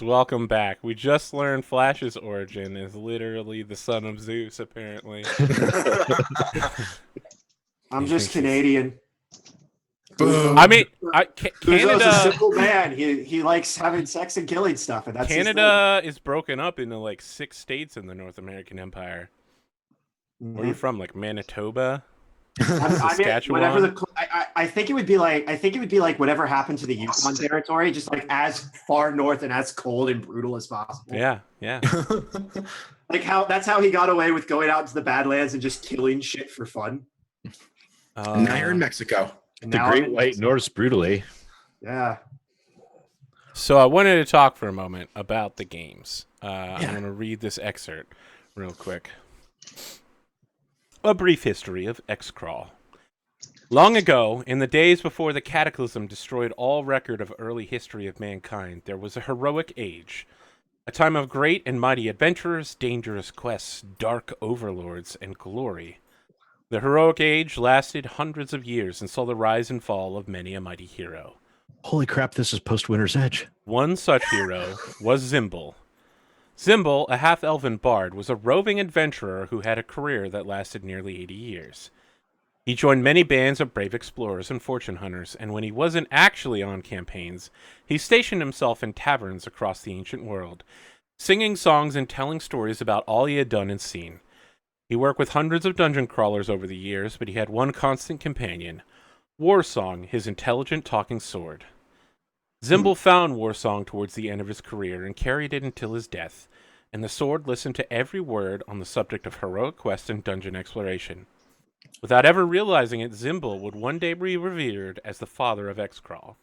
Welcome back. We just learned Flash's origin is literally the son of Zeus, apparently. I'm He just thinks he's- Canadian. I mean, Uzo's a Canada. simple man. He likes having sex and killing stuff, and that's Canada is broken up into like 6 states in the North American Empire. his Where are you from? Like Manitoba, I mean, Saskatchewan. I think it would be like whatever happened to the Yukon territory, just like as far north and as cold and brutal as possible. Yeah. Like that's how he got away with going out into the Badlands and just killing shit for fun. Now you're in Mexico. And The now Great I'm in White Mexico. Norse brutally. Yeah. So I wanted to talk for a moment about the games. I'm going to read this excerpt real quick. A brief history of Xcrawl. Long ago, in the days before the Cataclysm destroyed all record of early history of mankind, there was a heroic age. A time of great and mighty adventurers, dangerous quests, dark overlords, and glory. The heroic age lasted hundreds of years and saw the rise and fall of many a mighty hero. Holy crap, this is post-Winter's Edge. One such hero was Zimble. Zimble, a half-elven bard, was a roving adventurer who had a career that lasted nearly 80 years. He joined many bands of brave explorers and fortune hunters, and when he wasn't actually on campaigns, he stationed himself in taverns across the ancient world, singing songs and telling stories about all he had done and seen. He worked with hundreds of dungeon crawlers over the years, but he had one constant companion, Warsong, his intelligent talking sword. Zimble found Warsong towards the end of his career and carried it until his death, and the sword listened to every word on the subject of heroic quest and dungeon exploration. Without ever realizing it, Zimble would one day be revered as the father of Xcrawl.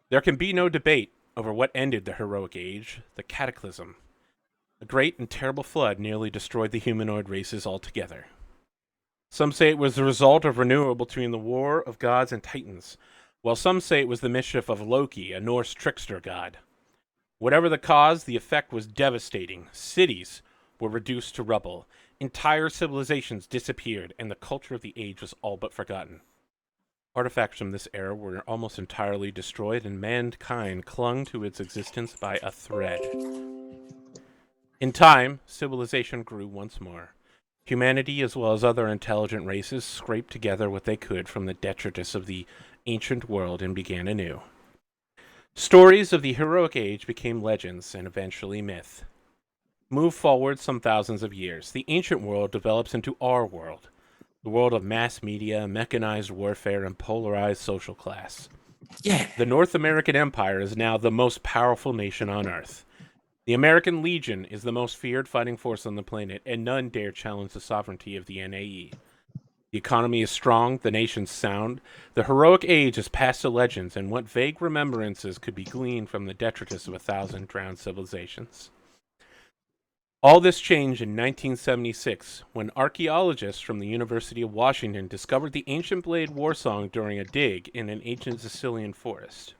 There can be no debate over what ended the heroic age, the Cataclysm. A great and terrible flood nearly destroyed the humanoid races altogether. Some say it was the result of renewal between the war of gods and titans, while some say it was the mischief of Loki, a Norse trickster god. Whatever the cause, the effect was devastating. Cities were reduced to rubble, entire civilizations disappeared, and the culture of the age was all but forgotten. Artifacts from this era were almost entirely destroyed, and mankind clung to its existence by a thread. In time, civilization grew once more. Humanity, as well as other intelligent races, scraped together what they could from the detritus of the ancient world and began anew. Stories of the heroic age became legends and eventually myth. Move forward some thousands of years. The ancient world develops into our world, the world of mass media, mechanized warfare, and polarized social class. Yeah. The North American Empire is now the most powerful nation on Earth. The American Legion is the most feared fighting force on the planet, and none dare challenge the sovereignty of the NAE. The economy is strong, the nation's sound. The heroic age is past to legends, and what vague remembrances could be gleaned from the detritus of 1,000 drowned civilizations. All this changed in 1976, when archaeologists from the University of Washington discovered the ancient blade Warsong during a dig in an ancient Sicilian forest.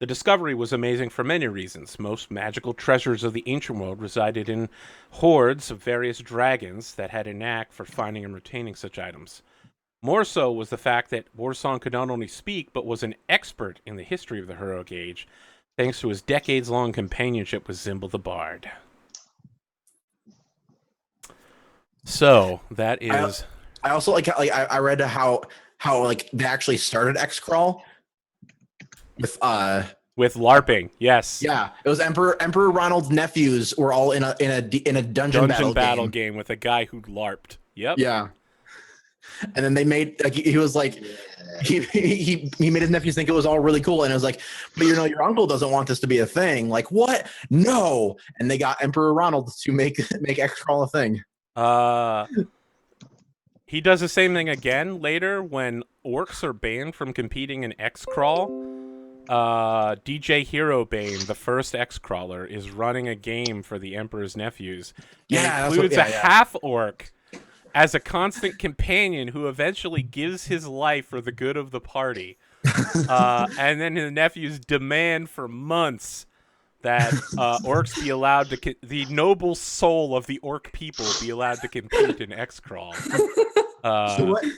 The discovery was amazing for many reasons. Most magical treasures of the ancient world resided in hordes of various dragons that had a knack for finding and retaining such items. More so was the fact that Warsong could not only speak, but was an expert in the history of the heroic age, thanks to his decades-long companionship with Zimble the Bard. So, that is... I also I read how like they actually started Xcrawl with LARPing, yes. Yeah, it was Emperor Ronald's nephews were all in a dungeon battle game with a guy who LARPed. Yep. Yeah. And then they made he was like he made his nephews think it was all really cool, and it was like, but your uncle doesn't want this to be a thing. Like, what? No. And they got Emperor Ronald to make Xcrawl a thing. He does the same thing again later when orcs are banned from competing in Xcrawl. DJ Hero Bane, the first Xcrawler, is running a game for the Emperor's nephews. Yeah, includes a half-orc as a constant companion who eventually gives his life for the good of the party. And then the nephews demand for months that orcs be allowed to... the noble soul of the orc people be allowed to compete in Xcrawl.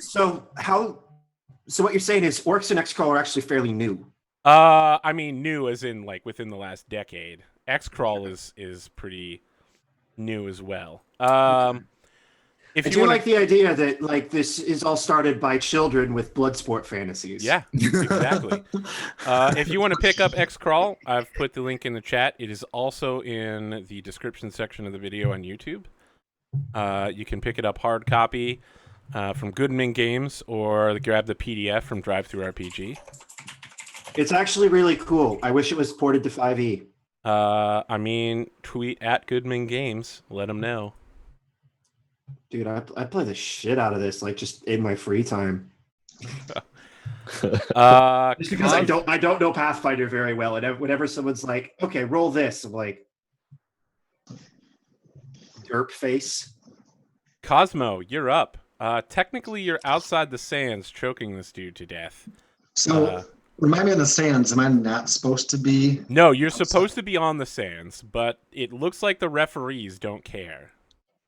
So what you're saying is orcs and Xcrawl are actually fairly new. I mean, new as in like within the last decade. Xcrawl is pretty new as well. If I you do want like the idea that like this is all started by children with blood sport fantasies. yeah, exactly. If you want to pick up Xcrawl, I've put the link in the chat. It is also in the description section of the video on YouTube. You can pick it up hard copy from Goodman Games or grab the PDF from DriveThruRPG. It's actually really cool. I wish it was ported to 5e. I mean, tweet at Goodman Games. Let them know. Dude, I play the shit out of this, like just in my free time. Just because I don't know Pathfinder very well, and whenever someone's like, "Okay, roll this," I'm like, "Derp face." Cosmo, you're up. Technically, you're outside the sands, choking this dude to death. So, remind me of the sands. Am I not supposed to be? No, you're supposed to be on the sands, but it looks like the referees don't care.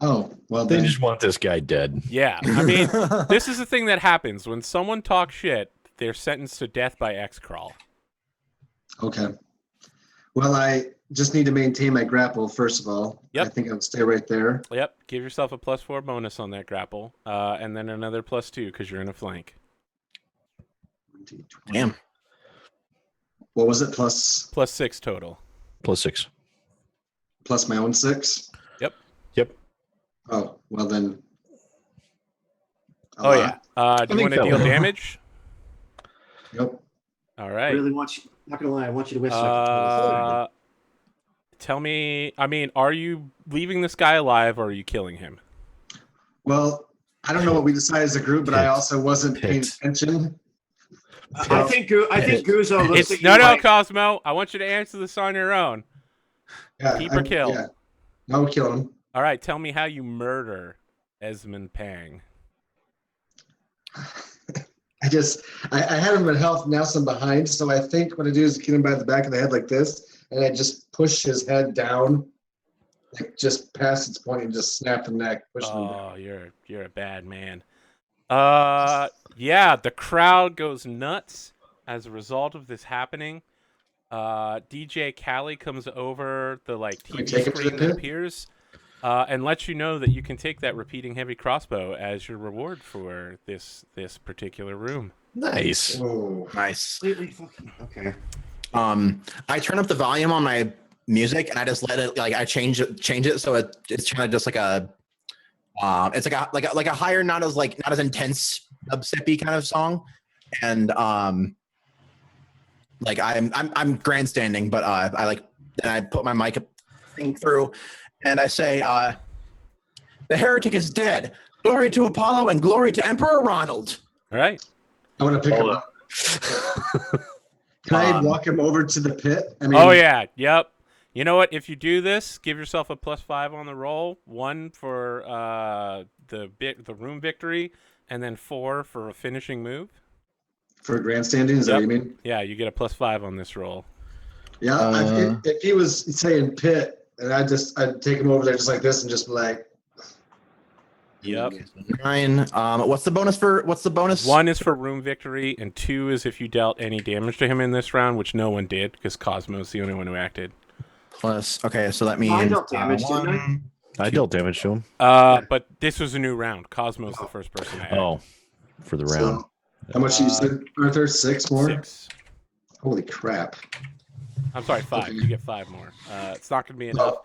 Oh, well, They then. just want this guy dead. Yeah, I mean, this is the thing that happens when someone talks shit. They're sentenced to death by Xcrawl. Okay. Well, I just need to maintain my grapple, first of all. Yep. I think I'll stay right there. Yep, give yourself a +4 bonus on that grapple, and then another +2 because you're in a flank. Damn. What was it? Plus +6 total. +6. plus my own 6? Yep. Oh, well then. Oh, yeah. Do you want to so. deal damage? Yep. All I right. really want you. Not gonna lie, I want you to wish. Tell me, I mean, are you leaving this guy alive or are you killing him? Well, I don't know what we decided as a group, but I also wasn't paying attention. I think Guzzo looks at you No, like, Cosmo. I want you to answer this on your own. Yeah, Keep or kill? Yeah. No, kill him. All right, tell me how you murder Esmond Pang. I had him in health, now I'm behind. So I think what I do is get him by the back of the head like this, and I just push his head down, like just past its point, and just snap the neck, push him down. Oh, you're a bad man. Yeah, the crowd goes nuts as a result of this happening. DJ Callie comes over the we TV take it to the screen that pit? appears and lets you know that you can take that repeating heavy crossbow as your reward for this particular room. Nice. Oh, Nice. completely fucking okay. I turn up the volume on my music and I just let it I change it so it's kind of just like a it's like a higher, not as intense dubstep-y kind of song, and I'm grandstanding, but I put my mic thing through and I say the heretic is dead, glory to Apollo and glory to Emperor Ronald. All right. I want to pick him up. Can I walk him over to the pit? I mean, Oh yeah, yep. You know what? If you do this, give yourself a +5 on the roll. 1 for the room victory, and then 4 for a finishing move. for grandstanding, is that what you mean? Yeah, you get a +5 on this roll. Yeah, if he was saying pit, and I'd take him over there just like this and just be like, Yep. 9. What's the bonus? 1 is for room victory, and 2 is if you dealt any damage to him in this round, which no one did because Cosmo's the only one who acted. Plus, okay, so that means I dealt damage, didn't I? I dealt damage to him. But this was a new round. Cosmo's the first person to act. Oh, for the round. so, how much you said, Arthur? 6 more? 6. Holy crap. I'm sorry, 5. Okay. You get 5 more. It's not going to be enough.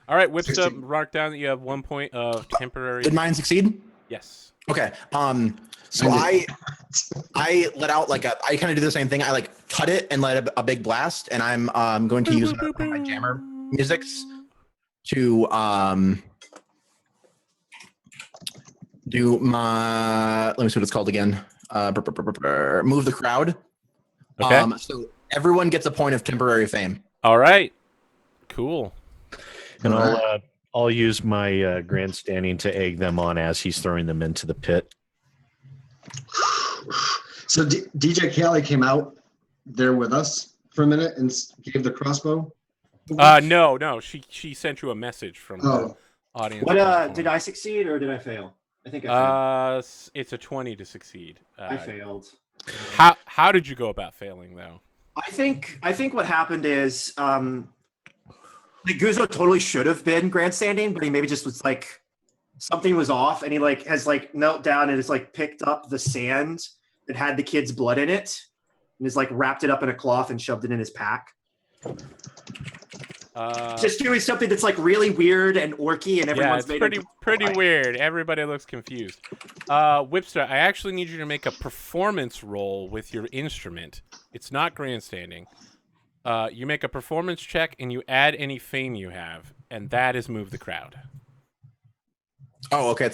All right, Whipstep, 16. mark down that you have 1 point of temporary. Did mine succeed? Yes. Okay. So I let out I kind of do the same thing. I cut it and let a big blast, and I'm going to use one of my jammer musics to do my, let me see what it's called again. Move the crowd. Okay. So everyone gets a point of temporary fame. All right. Cool. And I'll use my grandstanding to egg them on as he's throwing them into the pit. So DJ Callie came out there with us for a minute and gave the crossbow? No. She sent you a message from the Oh, audience. What did I succeed or did I fail? I think I failed. It's a 20 to succeed. I failed. How did you go about failing though? I think what happened is like Guzzo totally should have been grandstanding, but he maybe just was like something was off, and he like has like knelt down and has like picked up the sand that had the kid's blood in it and has like wrapped it up in a cloth and shoved it in his pack. Just doing something that's like really weird and orky, and everyone's it's made pretty weird. Everybody looks confused. Whipster, I actually need you to make a performance roll with your instrument. It's not grandstanding. You make a performance check and you add any fame you have, and that is move the crowd. Oh, okay.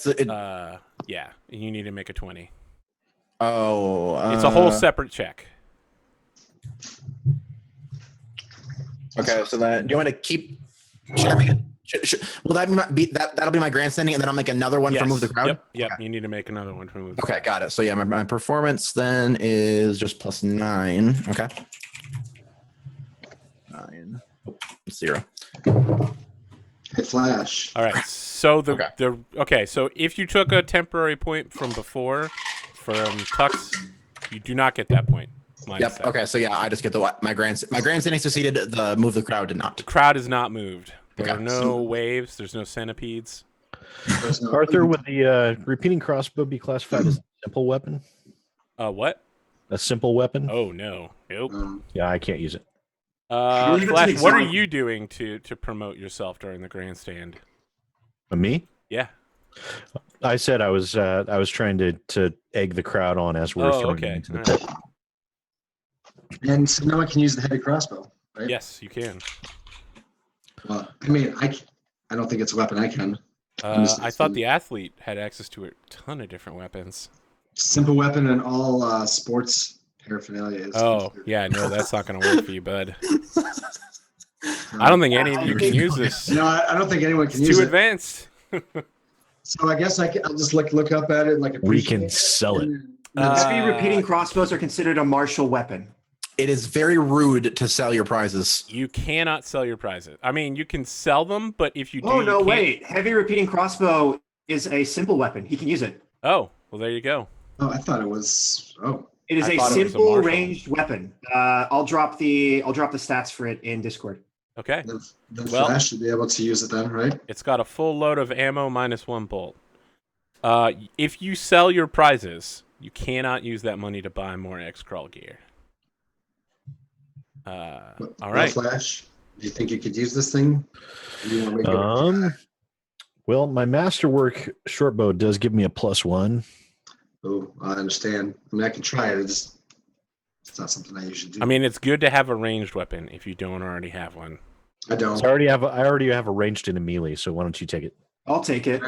Yeah, you need to make a 20. Oh, it's a whole separate check. Okay, so then do you want to keep? Will that be that'll be my grandstanding, and then I'll make another one for move the crowd. Yep. Okay. You need to make another one for move. The Okay, crowd. got it. So yeah, my performance then is just +9. Okay. 9. 0. Hey, Flash. All right. So so if you took a temporary point from before from Tux, you do not get that point. Yep. Okay. So yeah, I just get my grandstanding succeeded. The move the crowd did not. The crowd is not moved. There Okay. are no waves. There's no centipedes. Arthur, would the repeating crossbow be classified as a simple weapon? What? A simple weapon? Oh no. Nope. Yeah, I can't use it. Flash, what are you doing to promote yourself during the grandstand? Me? Yeah. I said I was trying to egg the crowd on as we were throwing them into the pit. And so no one can use the heavy crossbow, right? Yes, you can. Well, I mean, I don't think it's a weapon I can. I thought the athlete had access to a ton of different weapons. Simple weapon and all sports paraphernalia is. Oh, yeah, no, that's not going to work for you, bud. I don't think any of you can use this. No, I don't think anyone can It's use too it. advanced. So I guess I'll just look up at it and like We appreciate can sell it. Heavy repeating crossbows are considered a martial weapon. It is very rude to sell your prizes. You cannot sell your prizes. I mean, you can sell them, but if you do, Oh, you no, can't. wait. Heavy repeating crossbow is a simple weapon. He can use it. Oh, well, there you go. Oh, I thought it was. Oh, It is I a thought it was a simple martial. ranged weapon. I'll drop the stats for it in Discord. Okay. then Well- Flash should be able to use it then, right? It's got a full load of ammo minus 1 bolt. If you sell your prizes, you cannot use that money to buy more Xcrawl gear. All right. Flash, do you think you could use this thing? Do you want to make it? Well, my masterwork shortbow does give me a +1. Oh, I understand. I mean, I can try it. It's not something I usually do. I mean, it's good to have a ranged weapon if you don't already have one. I don't. So I already have a ranged in a melee. So why don't you take it? I'll take it.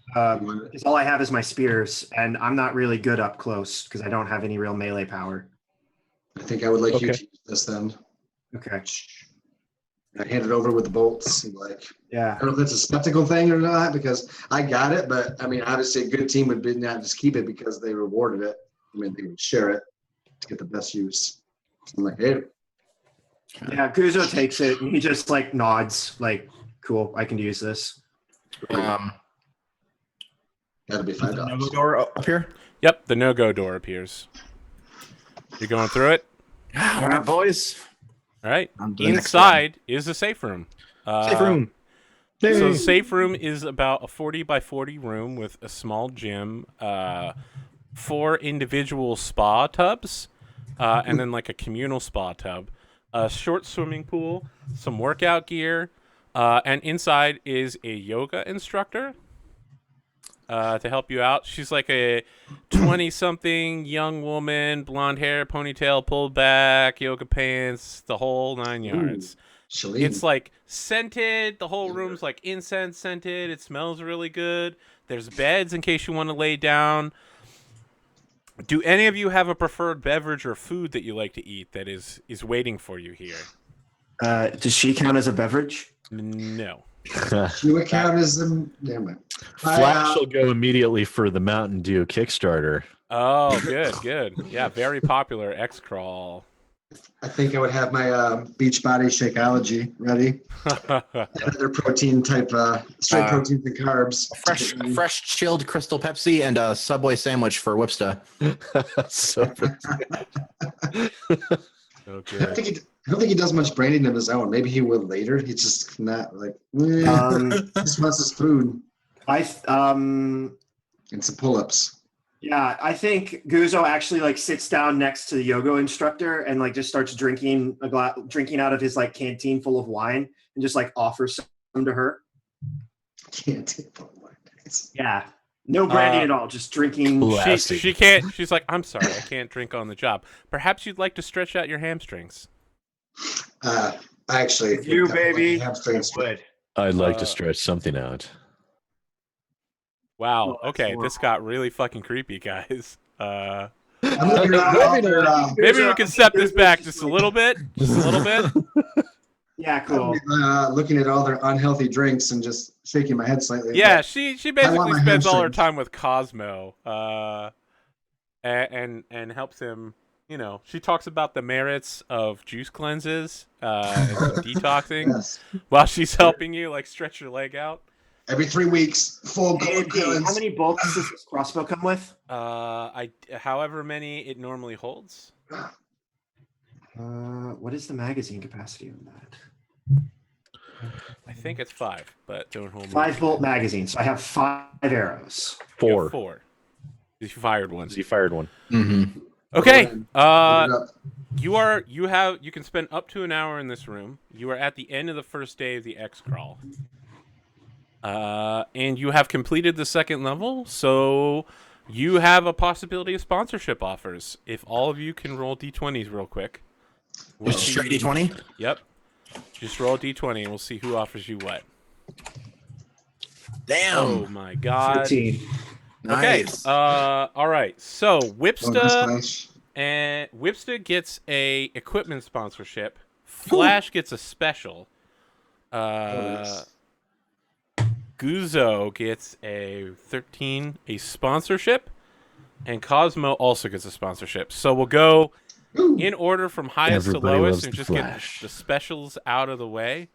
Because all I have is my spears, and I'm not really good up close because I don't have any real melee power. I think I would like you Okay. to use this then. Okay. I hand it over with the bolts. And I Yeah. don't know if that's a spectacle thing or not because I got it, but I mean, obviously, a good team would be not just keep it because they rewarded it. I mean, they would share it to get the best use. So I'm like, hey, Yeah. Guzzo takes it, and he just like nods, like, "Cool, I can use this." that'll be No $5. door up here. Yep, the no-go door appears. You're going through it? All right, boys. All right. On to the next Inside is a safe room. Safe room. So the safe room is about a 40 by 40 room with a small gym, 4 individual spa tubs, and then like a communal spa tub, a short swimming pool, some workout gear, and inside is a yoga instructor to help you out. She's like a 20-something young woman, blonde hair, ponytail pulled back, yoga pants, the whole 9 yards. Shalene. It's like scented. The whole room's like incense scented. It smells really good. There's beds in case you want to lay down. Do any of you have a preferred beverage or food that you like to eat that is waiting for you here? Does she count as a beverage? No. You would count as them. Damn it. Flash will go immediately for the Mountain Dew Kickstarter. Oh, good. Yeah, very popular Xcrawl. I think I would have my Beachbody Shakeology ready. Other protein type, straight proteins and carbs. Fresh chilled Crystal Pepsi and a Subway sandwich for Whipsta. So So I don't good. think he does much branding of his own. Maybe he will later. He's just not like. Just wants his food and some pull-ups. Yeah, I think Guzzo actually like sits down next to the yoga instructor and like just starts drinking drinking out of his like canteen full of wine and just like offers some to her. Can't. Yeah, no branding at all, just drinking. She can't. She's like, I'm sorry, I can't drink on the job. Perhaps you'd like to stretch out your hamstrings. I actually. You got my baby. hamstrings. I'd like to stretch something out. Wow. Oh, Okay, that's this got really fucking creepy, guys. I'm looking around all their, Maybe we can step this back just a little bit. Just a little bit. Yeah, cool. looking at all their unhealthy drinks and just shaking my head slightly. Yeah, she basically my spends all her hamstrings. time with Cosmo, and helps him. You know, she talks about the merits of juice cleanses and some detoxing Yes. while she's helping you like stretch your leg out. Every 3 weeks, full Hey, cleanse. how many bolts does this crossbow come with? However many it normally holds. What is the magazine capacity on that? I think it's 5, but don't hold me. 5-bolt magazine. So I have 5 arrows. You have 4. 4. You fired one. He fired one. Mm-hmm. Okay. Pick it up. You can spend up to an hour in this room. You are at the end of the first day of the Xcrawl. And you have completed the second level, so you have a possibility of sponsorship offers. If all of you can roll d20s real quick. We'll Just see- straight D20. Yep. Just roll d20 and we'll see who offers you what. Damn. Oh my god. 13. Nice. Okay. All right. So Oh, Whipsta nice. and Whipsta gets a equipment sponsorship. Flash gets a special. Nice. Guzzo gets a 13 a sponsorship, and Cosmo also gets a sponsorship. So we'll go Ooh. in order from highest Everybody to loves lowest and the just Flash. get the specials out of the way.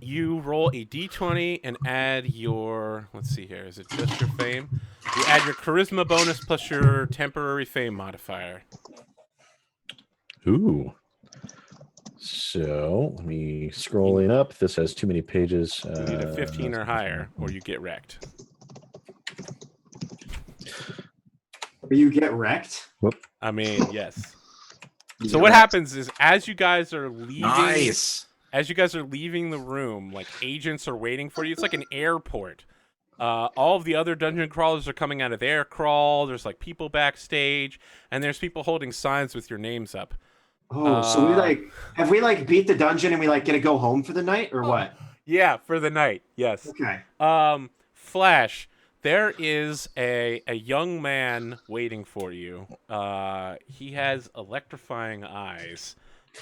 You roll a d20 and add your, let's see here, is it just your fame? You add your charisma bonus plus your temporary fame modifier. Ooh. So let me scrolling up. This has too many pages. You need a 15 or higher, or you get wrecked. Or you get wrecked? I mean, yes. So what happens is, as you guys are leaving, Nice. as you guys are leaving the room, like agents are waiting for you. It's like an airport. All of the other dungeon crawlers are coming out of their crawl. There's like people backstage, and there's people holding signs with your names up. Oh, so have we beat the dungeon and we get to go home for the night or what? Yeah, for the night. Yes. Okay. Flash, there is a young man waiting for you. He has electrifying eyes.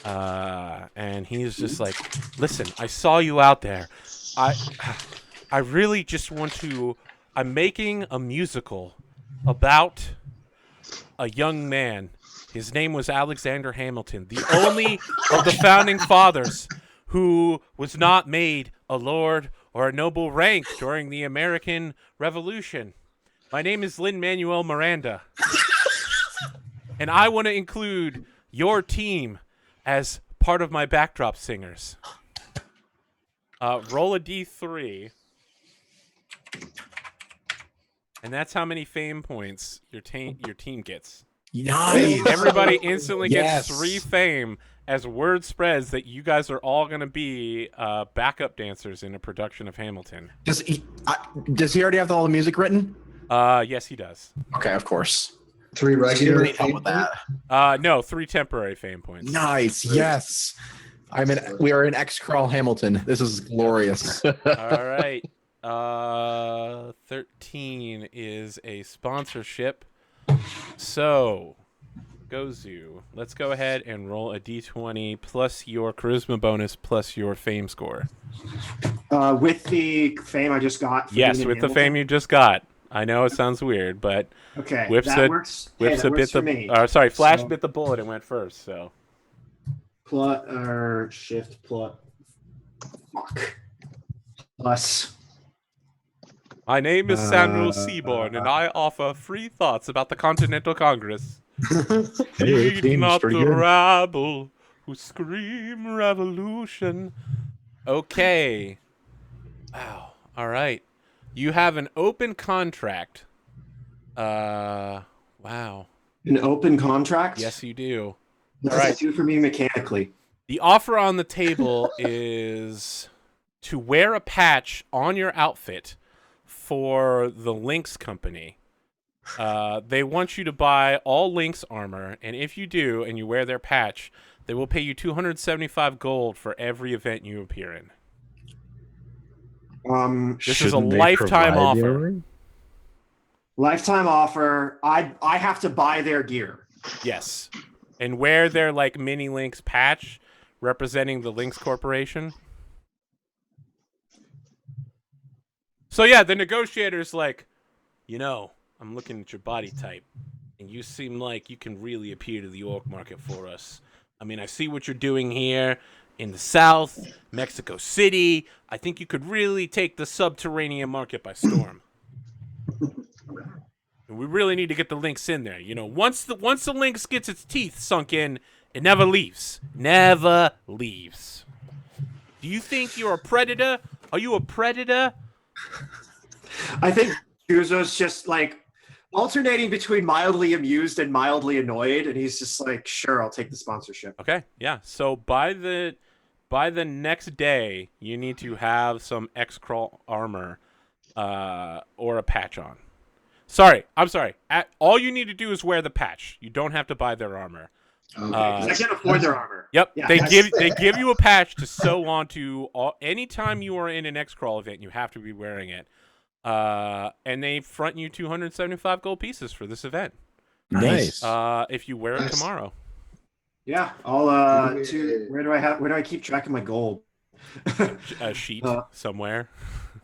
And he's just like, listen, I saw you out there. I really just want to, I'm making a musical about a young man. His name was Alexander Hamilton, the only of the founding fathers who was not made a lord or a noble rank during the American Revolution. My name is Lin-Manuel Miranda. And I want to include your team as part of my backdrop singers. Roll a d3. And that's how many fame points your team gets. Nice. Everybody instantly Yes. gets 3 fame as word spreads that you guys are all going to be backup dancers in a production of Hamilton. Does he already have all the music written? Yes, he does. Okay, of course. 3 You regular. need help with that. No, 3 temporary fame points. Nice. Yes. We are in Xcrawl Hamilton. This is glorious. All right. 13 is a sponsorship. So, Gozu, let's go ahead and roll a d20 plus your charisma bonus plus your fame score. With the fame I just got. For Yes, being in with the Hamilton? fame you just got. I know it sounds weird, but Okay, Whipsa- that works. Hey, that Whipsa works bit for the. me. Flash So- bit the bullet and went first. So Plot or shift plot. Fuck. Plus. my name is Samuel Seaborn, and I offer free thoughts about the Continental Congress. Hey, it Heed seems not pretty the good. rabble who scream revolution. Okay. Wow. All right. You have an open contract. Wow. An open contract? Yes, you do. What All does right. it do for me mechanically? The offer on the table is to wear a patch on your outfit for the Lynx company. They want you to buy all Lynx armor, and if you do and you wear their patch, they will pay you 275 gold for every event you appear in. This is a Shouldn't they lifetime provide the offer. armor? Lifetime offer. I have to buy their gear. Yes. And wear their like mini Lynx patch representing the Lynx Corporation. So yeah, the negotiator's like, I'm looking at your body type, and you seem like you can really appeal to the orc market for us. I mean, I see what you're doing here in the South, Mexico City. I think you could really take the subterranean market by storm. And we really need to get the Lynx in there. Once the Lynx gets its teeth sunk in, it never leaves. Never leaves. Do you think you're a predator? Are you a predator? I think Guzzo's just like alternating between mildly amused and mildly annoyed, and he's just like, sure, I'll take the sponsorship. Okay, yeah. So by the next day, you need to have some Xcrawl armor or a patch on. I'm sorry. All you need to do is wear the patch. You don't have to buy their armor. Okay. 'Cause I can't afford their armor. Yep, Yeah, they that's- give you a patch to sew onto. Anytime you are in an Xcrawl event, you have to be wearing it. And they front you 275 gold pieces for this event. Nice. If you wear it Nice. tomorrow. Yeah, where do I keep track of my gold? A sheet somewhere.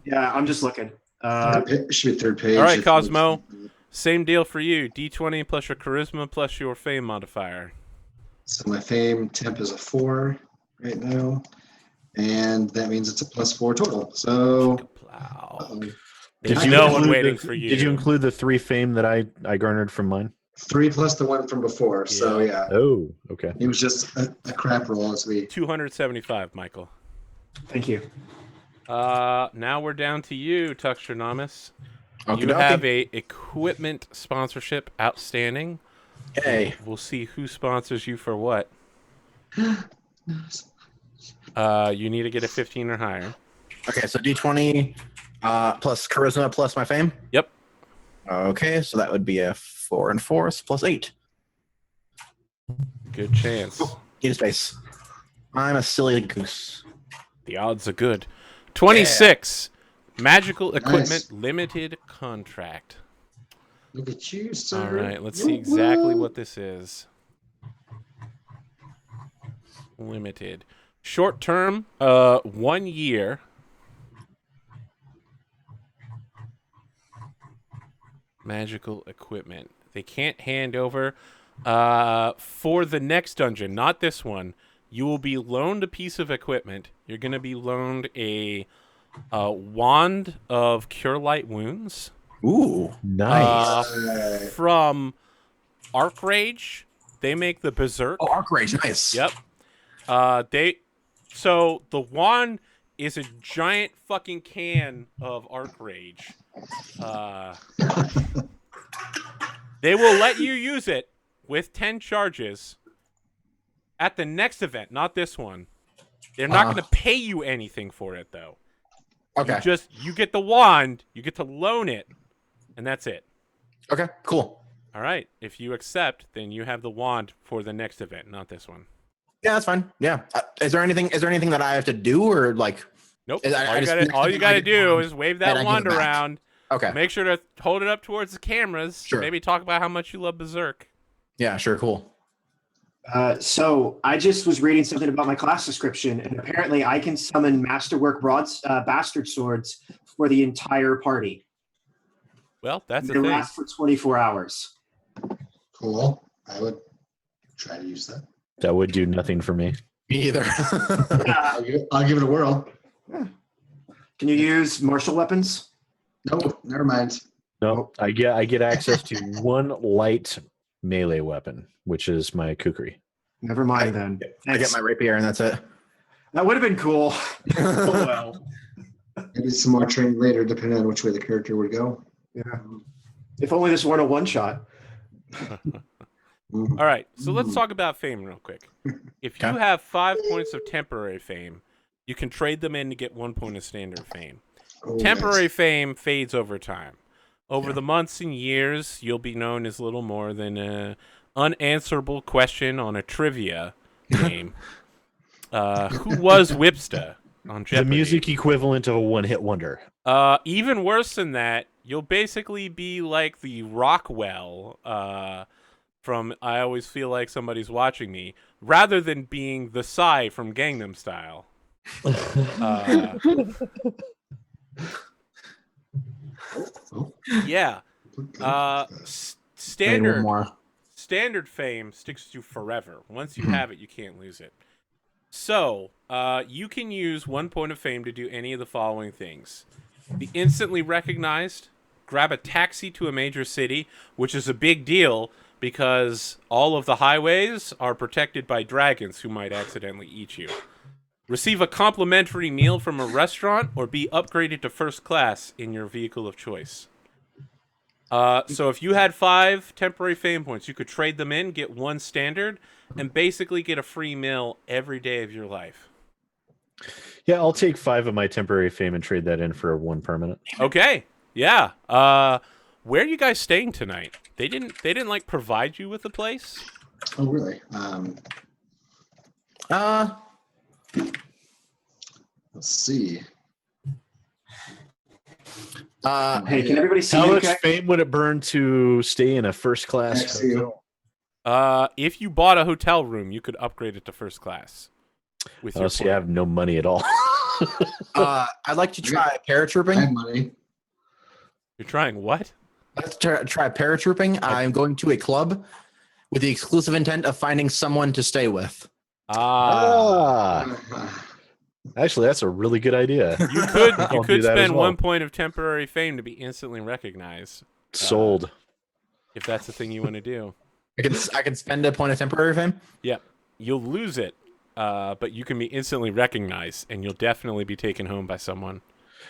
Yeah, I'm just looking. Should be third page. All right, Cosmo. Same deal for you. D20 plus your charisma plus your fame modifier. So my fame temp is a 4 right now, and that means it's a +4 total. So Plow. Did There's you no one include waiting the- for you. Did you include the 3 fame that I garnered from mine? 3 plus the one from before. So yeah, Oh, okay. it was just a crap roll as we. 275, Michael. Thank you. Now we're down to you, Tuxtradamus. You Okey-dokey. have a equipment sponsorship outstanding. Hey. We'll see who sponsors you for what. You need to get a 15 or higher. Okay, so D20 plus charisma plus my fame. Yep. Okay, so that would be a 4 and 4 plus 8. Good chance. Get a space. I'm a silly goose. The odds are good. 26. Magical equipment limited contract. Look at you, All sir. right, let's see exactly what this is. Limited. Short term, 1 year. Magical equipment. They can't hand over. For the next dungeon, not this one, you will be loaned a piece of equipment. You're going to be loaned a wand of Cure Light Wounds. Ooh. Nice. From Archrage. They make the Berserk. Oh, Arc Rage, nice. Yep. So the wand is a giant fucking can of Archrage. They will let you use it with 10 charges at the next event, not this one. They're not going to pay you anything for it, though. Okay. You get the wand, you get to loan it, and that's it. Okay, cool. All right. If you accept, then you have the wand for the next event, not this one. Yeah, that's fine. Yeah. Is there anything that I have to do or like? Nope. I just- All you gotta do is wave and I that give wand it back. around. Okay. Make sure to hold it up towards the cameras. Sure. Maybe talk about how much you love Berserk. Yeah, sure, cool. So I just was reading something about my class description, and apparently I can summon Masterwork Bastard Swords for the entire party. Well, that's the They thing. last for 24 hours. Cool. I would try to use that. That would do nothing for me. Me either. I'll give it a whirl. Can you use martial weapons? No, never mind. No, I get access to 1 light melee weapon, which is my kukri. Never mind then. I get my rapier and that's it. That would have been cool. Oh well. Maybe some more training later, depending on which way the character would go. Yeah. If only this weren't a one shot. All right, so let's talk about fame real quick. If you have 5 points of temporary fame, you can trade them in to get 1 point of standard fame. Oh, Temporary nice. fame fades over time. Over the months and years, you'll be known as little more than an unanswerable question on a trivia game. Who was Whipsta on Jeopardy? The music equivalent of a one-hit wonder. Even worse than that, you'll basically be like the Rockwell from I Always Feel Like Somebody's Watching Me, rather than being the Psy from Gangnam Style. Yeah. Standard more. standard fame sticks to you forever. Once you have it, you can't lose it. So, you can use 1 point of fame to do any of the following things. Be instantly recognized, grab a taxi to a major city, which is a big deal because all of the highways are protected by dragons who might accidentally eat you. Receive a complimentary meal from a restaurant or be upgraded to first class in your vehicle of choice. So if you had 5 temporary fame points, you could trade them in, get 1 standard, and basically get a free meal every day of your life. Yeah, I'll take 5 of my temporary fame and trade that in for 1 permanent. Okay. Yeah. Where are you guys staying tonight? They didn't like provide you with a place? Oh, really? Let's see. Hey, can everybody see How you? much Okay? fame would it burn to stay in a first class Next to you. hotel? If you bought a hotel room, you could upgrade it to first class. With Oh, your see, point. I have no money at all. I'd like to try I paratrooping. have money. You're trying what? Let's try paratrooping. I'm going to a club with the exclusive intent of finding someone to stay with. Actually, that's a really good idea. You could I'll do that as spend well. 1 point of temporary fame to be instantly recognized. Sold. If that's the thing you want to do. I can spend a point of temporary fame. Yep. You'll lose it, but you can be instantly recognized, and you'll definitely be taken home by someone.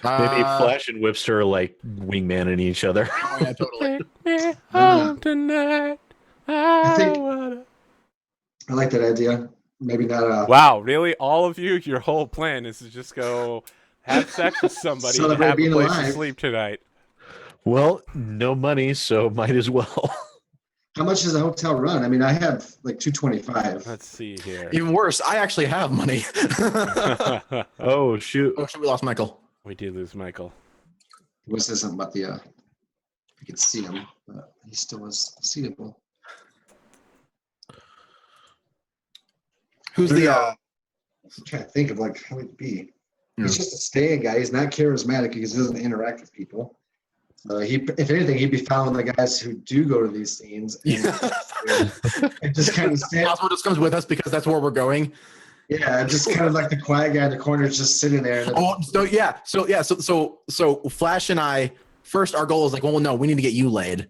Maybe Flash and Whipster are like wingmanning each other. Oh, yeah, totally. Take me home tonight. I like that idea. Maybe not. Wow, really? All of you? Your whole plan is to just go have sex with somebody and Celebrate have a being place to alive. sleep tonight. Well, no money, so might as well. How much does a hotel run? I mean, I have like 225. Let's see here. Even worse, I actually have money. Oh, shoot. Oh, shit, we lost Michael. We did lose Michael. He was saying something about the. If you could see him, but he still was seeable. Who's the? I'm trying to think of like how it'd be. He's Yeah. just a staying guy. He's not charismatic because he doesn't interact with people. If anything, he'd be following the guys who do go to these scenes and just kind of stand. Oswald just comes with us because that's where we're going. Yeah, just kind of like the quiet guy in the corner, just sitting there. And Oh, so Flash and I first. Our goal is like, well, no, we need to get you laid,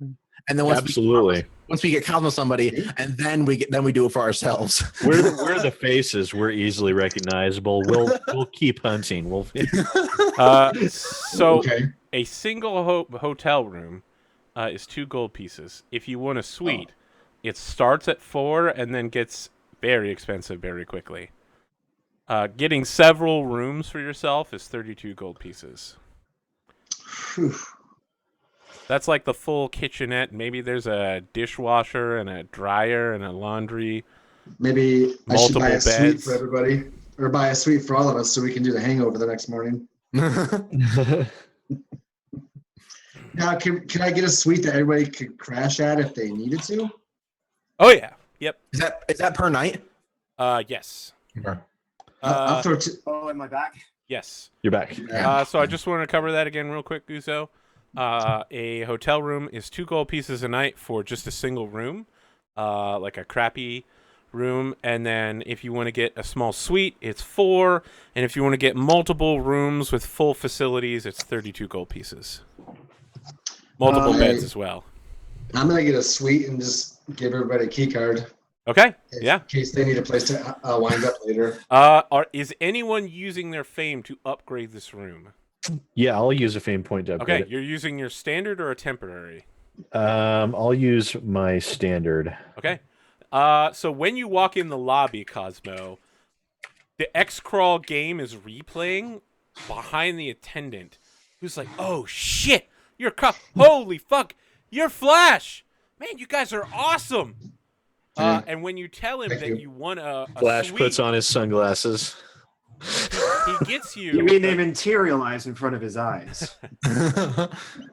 and then Absolutely. once we get Cosmo somebody, and then we do it for ourselves. We're the faces. We're easily recognizable. We'll keep hunting. We'll. So okay. a single hotel room is 2 gold pieces. If you want a suite, it starts at 4 and then gets very expensive very quickly. Getting several rooms for yourself is 32 gold pieces. Whew. That's like the full kitchenette. Maybe there's a dishwasher and a dryer and a laundry. Maybe I should buy a Multiple suite beds. for everybody, or buy a suite for all of us, so we can do the hangover the next morning. Now, can I get a suite that everybody could crash at if they needed to? Oh yeah. Yep. Is that per night? Yes. I'll throw two. Oh, am I back? Yes. You're back. So I just want to cover that again real quick, Guzzo. A hotel room is 2 gold pieces a night for just a single room, like a crappy room. And then if you want to get a small suite, it's 4. And if you want to get multiple rooms with full facilities, it's 32 gold pieces. Multiple beds as well. I'm gonna get a suite and just give everybody a key card Okay. in Yeah. case they need a place to wind up later. Is anyone using their fame to upgrade this room? Yeah, I'll use a fame point to upgrade Okay, you're using your standard or a temporary? it. I'll use my standard. Okay. So when you walk in the lobby, Cosmo, the Xcrawl game is replaying behind the attendant, who's like, "Oh shit, you're holy fuck, you're Flash, man, you guys are awesome." And when you tell him Thank that you. you won a Flash suite, puts on his sunglasses. he gets you. You mean they materialize in front of his eyes?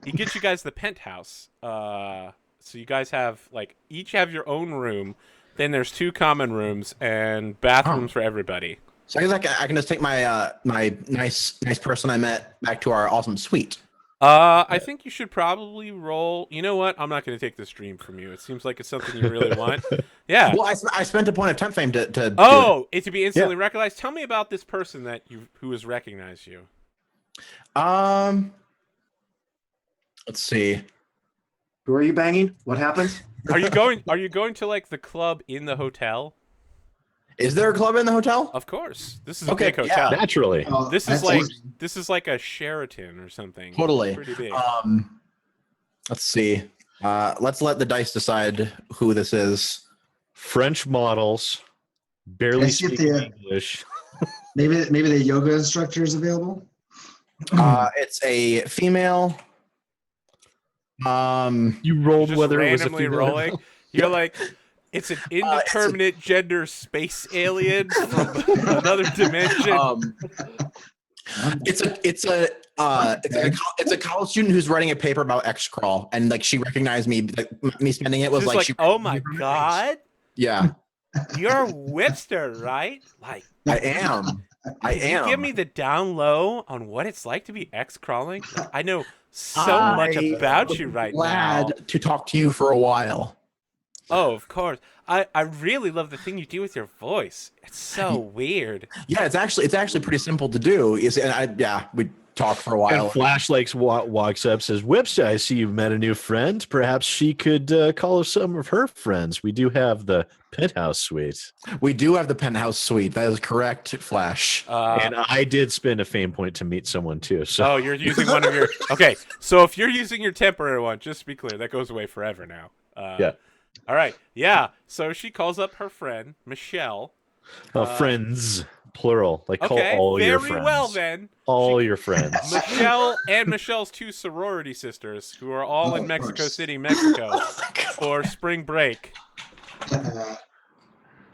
He gets you guys the penthouse. So you guys have each have your own room. Then there's 2 common rooms and bathrooms for everybody. So I guess I can just take my my nice person I met back to our awesome suite. I think you should probably roll. You know what? I'm not going to take this dream from you. It seems like it's something you really want. Yeah. Well, I spent a point of temp fame to do it to be instantly recognized. Tell me about this person who has recognized you. it. Let's see. Who are you banging? What happened? Are you going to the club in the hotel? Is there a club in the hotel? Of course. This is a Okay, big hotel. Naturally. Oh, This is that's this is like a Sheraton or something. Totally. It's pretty big. Let's see. Let's let the dice decide who this is. French models, barely Let's get speaking the- English. maybe the yoga instructor is available. It's a female. You rolled Just whether it was a randomly female. rolling. You're like, it's an indeterminate gender space alien from another dimension. It's a college student who's writing a paper about Xcrawl, and she recognized me. Me spending it was She's like, oh my god, yeah, you're a whipster, right? Like, I am. I am. give me the down low on what it's like to be X-crawling. I know so much I about you right now. Glad to talk to you for a while. Oh, of course. I really love the thing you do with your voice. It's so weird. Yeah, it's actually pretty simple to do. We talk for a while. And Flash walks up, says, "Whipster, I see you've met a new friend. Perhaps she could call some of her friends. We do have the penthouse suite." We do have the penthouse suite. That is correct, Flash. And I did spend a fame point to meet someone too. So Oh, you're using one of your... Okay, so if you're using your temporary one, just to be clear, that goes away forever now. Yeah. All right. Yeah. So she calls up her friend, Michelle. friends, plural. Like call Okay, all your very friends. well then. All your friends. Michelle and Michelle's 2 sorority sisters, who are all in Of Mexico course. City, Mexico, for spring break.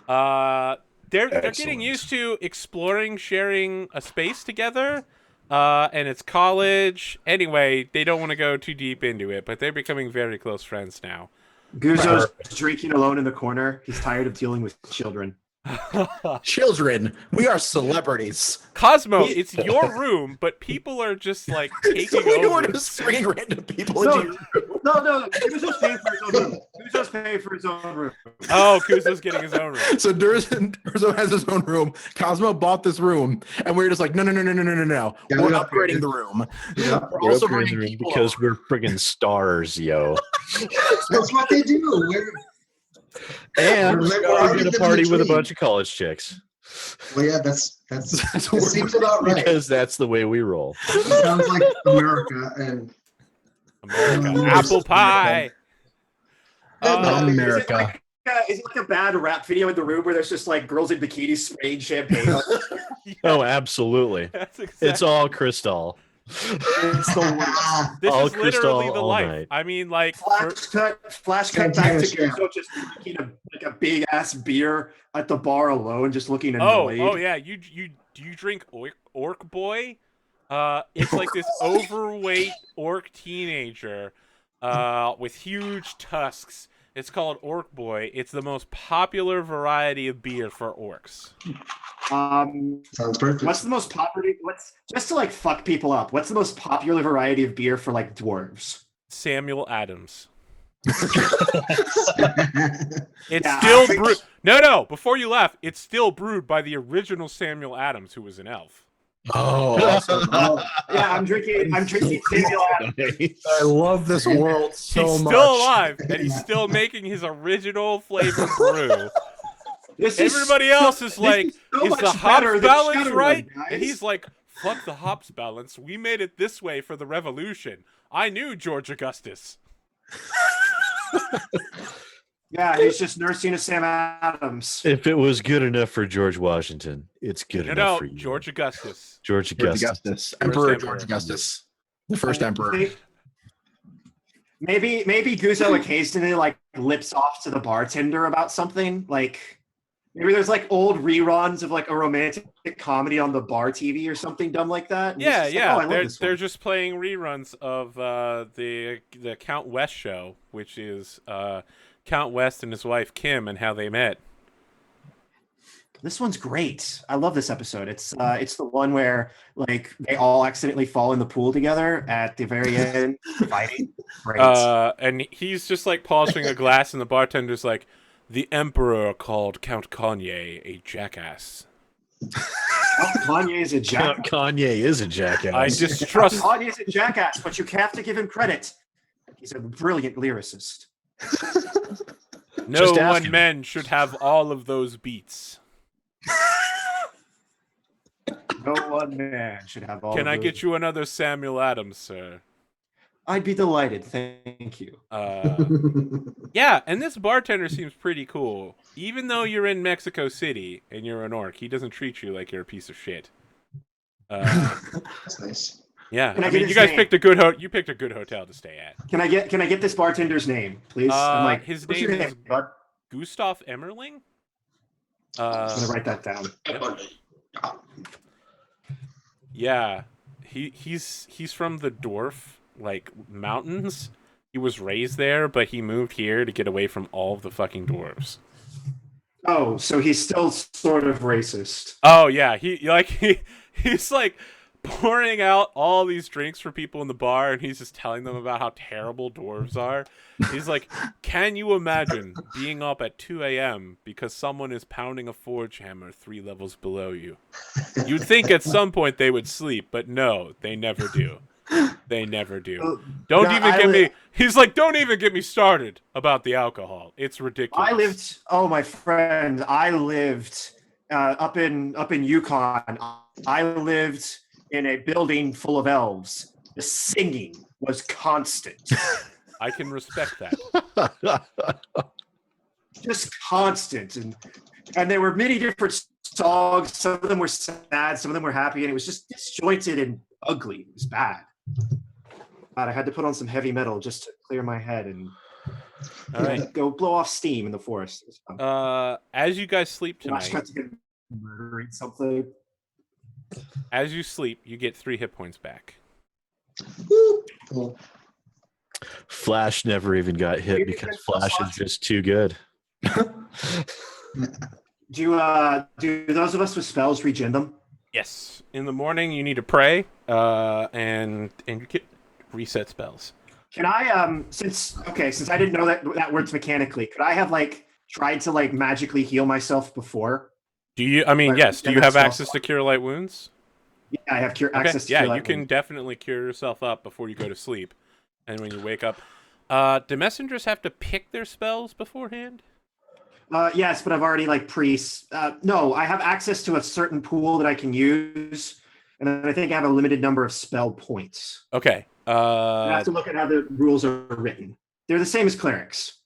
They're getting Excellent. used to exploring, sharing a space together, and it's college. Anyway, they don't want to go too deep into it, but they're becoming very close friends now. Guzzo's drinking alone in the corner. He's tired of dealing with children. Children, we are celebrities. Cosmo, it's your room, but people are just taking We over. are just bringing random people No, into your room. no. Guzzo's paying for his own room. Guzzo's paying for his own room. Oh, Kuzo's getting his own room. So Durzo has his own room. Cosmo bought this room, and we're just like, no. Yeah, We're we upgrading upgraded. the room. Yeah. We're We're also upgrading the bringing room people because over. we're friggin' stars, yo. That's what they do. And We're we're already gonna living party the with a dream. bunch of college chicks Well, yeah, that's that what seems about right. because that's the way we roll. Sounds like America and America. Apple pie. America. Is it like a bad rap video in the room where there's just girls in bikinis spraying champagne? Oh, absolutely. That's exactly. It's all crystal. It's the worst. This all is literally crystal the all life. night. I mean, Flash cut back to Guzzo just drinking a big ass beer at the bar alone, just looking annoyed. oh yeah. You do you drink Orc Boy? It's like this overweight orc teenager, with huge tusks. It's called Orc Boy. It's the most popular variety of beer for orcs. sounds perfect. What's the most popular? What's just to fuck people up? What's the most popular variety of beer for dwarves? Samuel Adams. It's Yeah, still I think- brewed. No. Before you laugh, it's still brewed by the original Samuel Adams, who was an elf. Oh, awesome. Oh, Yeah, I'm drinking Samuel Adams. I love this world so He's much. still alive, and he's still making his original flavor brew. This is Everybody so- else is this like, so is much the better hops than balance Shadowrun, right? guys. And he's like, fuck the hops balance. We made it this way for the revolution. I knew George Augustus. Yeah, he's just nursing a Sam Adams. If it was good enough for George Washington, it's good No, enough no, for you. George Augustus. George George Augustus. Augustus. Emperor Emperor. George Augustus. The first emperor. Maybe Guzzo occasionally like lips off to the bartender about something. Like maybe there's like old reruns of like a romantic comedy on the bar TV or something dumb like that. And he's Yeah, just like, yeah. "Oh, I love this They're one." just playing reruns of the Count West show, which is Count West and his wife Kim and how they met. This one's great. I love this episode. It's the one where like they all accidentally fall in the pool together at the very end, fighting. Great. And he's just like polishing a glass, and the bartender's like, "The Emperor called Count Kanye a jackass." Kanye is a jackass. Kanye is a jackass. I distrust. Kanye is a jackass, but you have to give him credit. He's a brilliant lyricist. No Just ask one him. man should have all of those beats. No one man should have all. Can of I those. get you another Samuel Adams, sir? I'd be delighted. Thank you. Yeah, and this bartender seems pretty cool. Even though you're in Mexico City and you're an orc, he doesn't treat you like you're a piece of shit. That's nice. Yeah, Can I I get mean, his you guys name? picked a good you picked a good hotel to stay at. Can I get this bartender's name, please? I'm like, His what's name your is bud? Gustav Emmerling. I'm gonna write that down. Yeah, he's from the dwarf like mountains. He was raised there, but he moved here to get away from all of the fucking dwarves. Oh, so he's still sort of racist. Oh yeah, he's like pouring out all these drinks for people in the bar, and he's just telling them about how terrible dwarves are. He's like, can you imagine being up at 2 a.m. because someone is pounding a forge hammer 3 levels below you? You'd think at some point they would sleep, but no, they never do. They never do. Don't Yeah, even I get li- me. He's like, don't even get me started about the alcohol. It's ridiculous. My friend, I lived up in Yukon. I lived in a building full of elves. The singing was constant. I can respect that. Just constant. And there were many different songs. Some of them were sad, some of them were happy, and it was just disjointed and ugly. It was bad. God, I had to put on some heavy metal just to clear my head and All right. go blow off steam in the forest. It was fun. As you guys sleep Watch tonight, got to get murdering something. as you sleep, you get 3 hit points back. Cool. Flash never even got hit Maybe because that's Flash is awesome. just too good. Do those of us with spells regen them? Yes. In the morning, you need to pray, and you get reset spells. Can I since I didn't know that works mechanically, could I have like tried to like magically heal myself before? Do you? I mean, Like, yes. Do yeah, you have that's access to cure light wounds? Yeah, I have access to yeah, cure you light can wounds. definitely cure yourself up before you go to sleep, and when you wake up. Do messengers have to pick their spells beforehand? Yes, but I've already like no, I have access to a certain pool that I can use, and then I think I have a limited number of spell points. Okay. I have to look at how the rules are written. They're the same as clerics.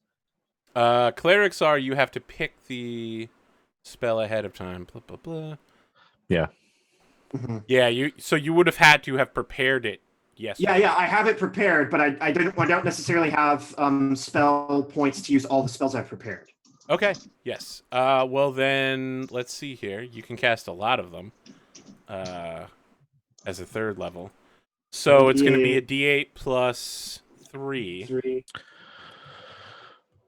Clerics are you have to pick the spell ahead of time. Blah blah blah. Yeah. Mm-hmm. Yeah, you would have had to have prepared it. Yes. Yeah, I have it prepared, but I don't necessarily have spell points to use all the spells I've prepared. Okay. Yes. Well then, let's see here. You can cast a lot of them. As a 3rd level. So it's going to be a D8 plus 3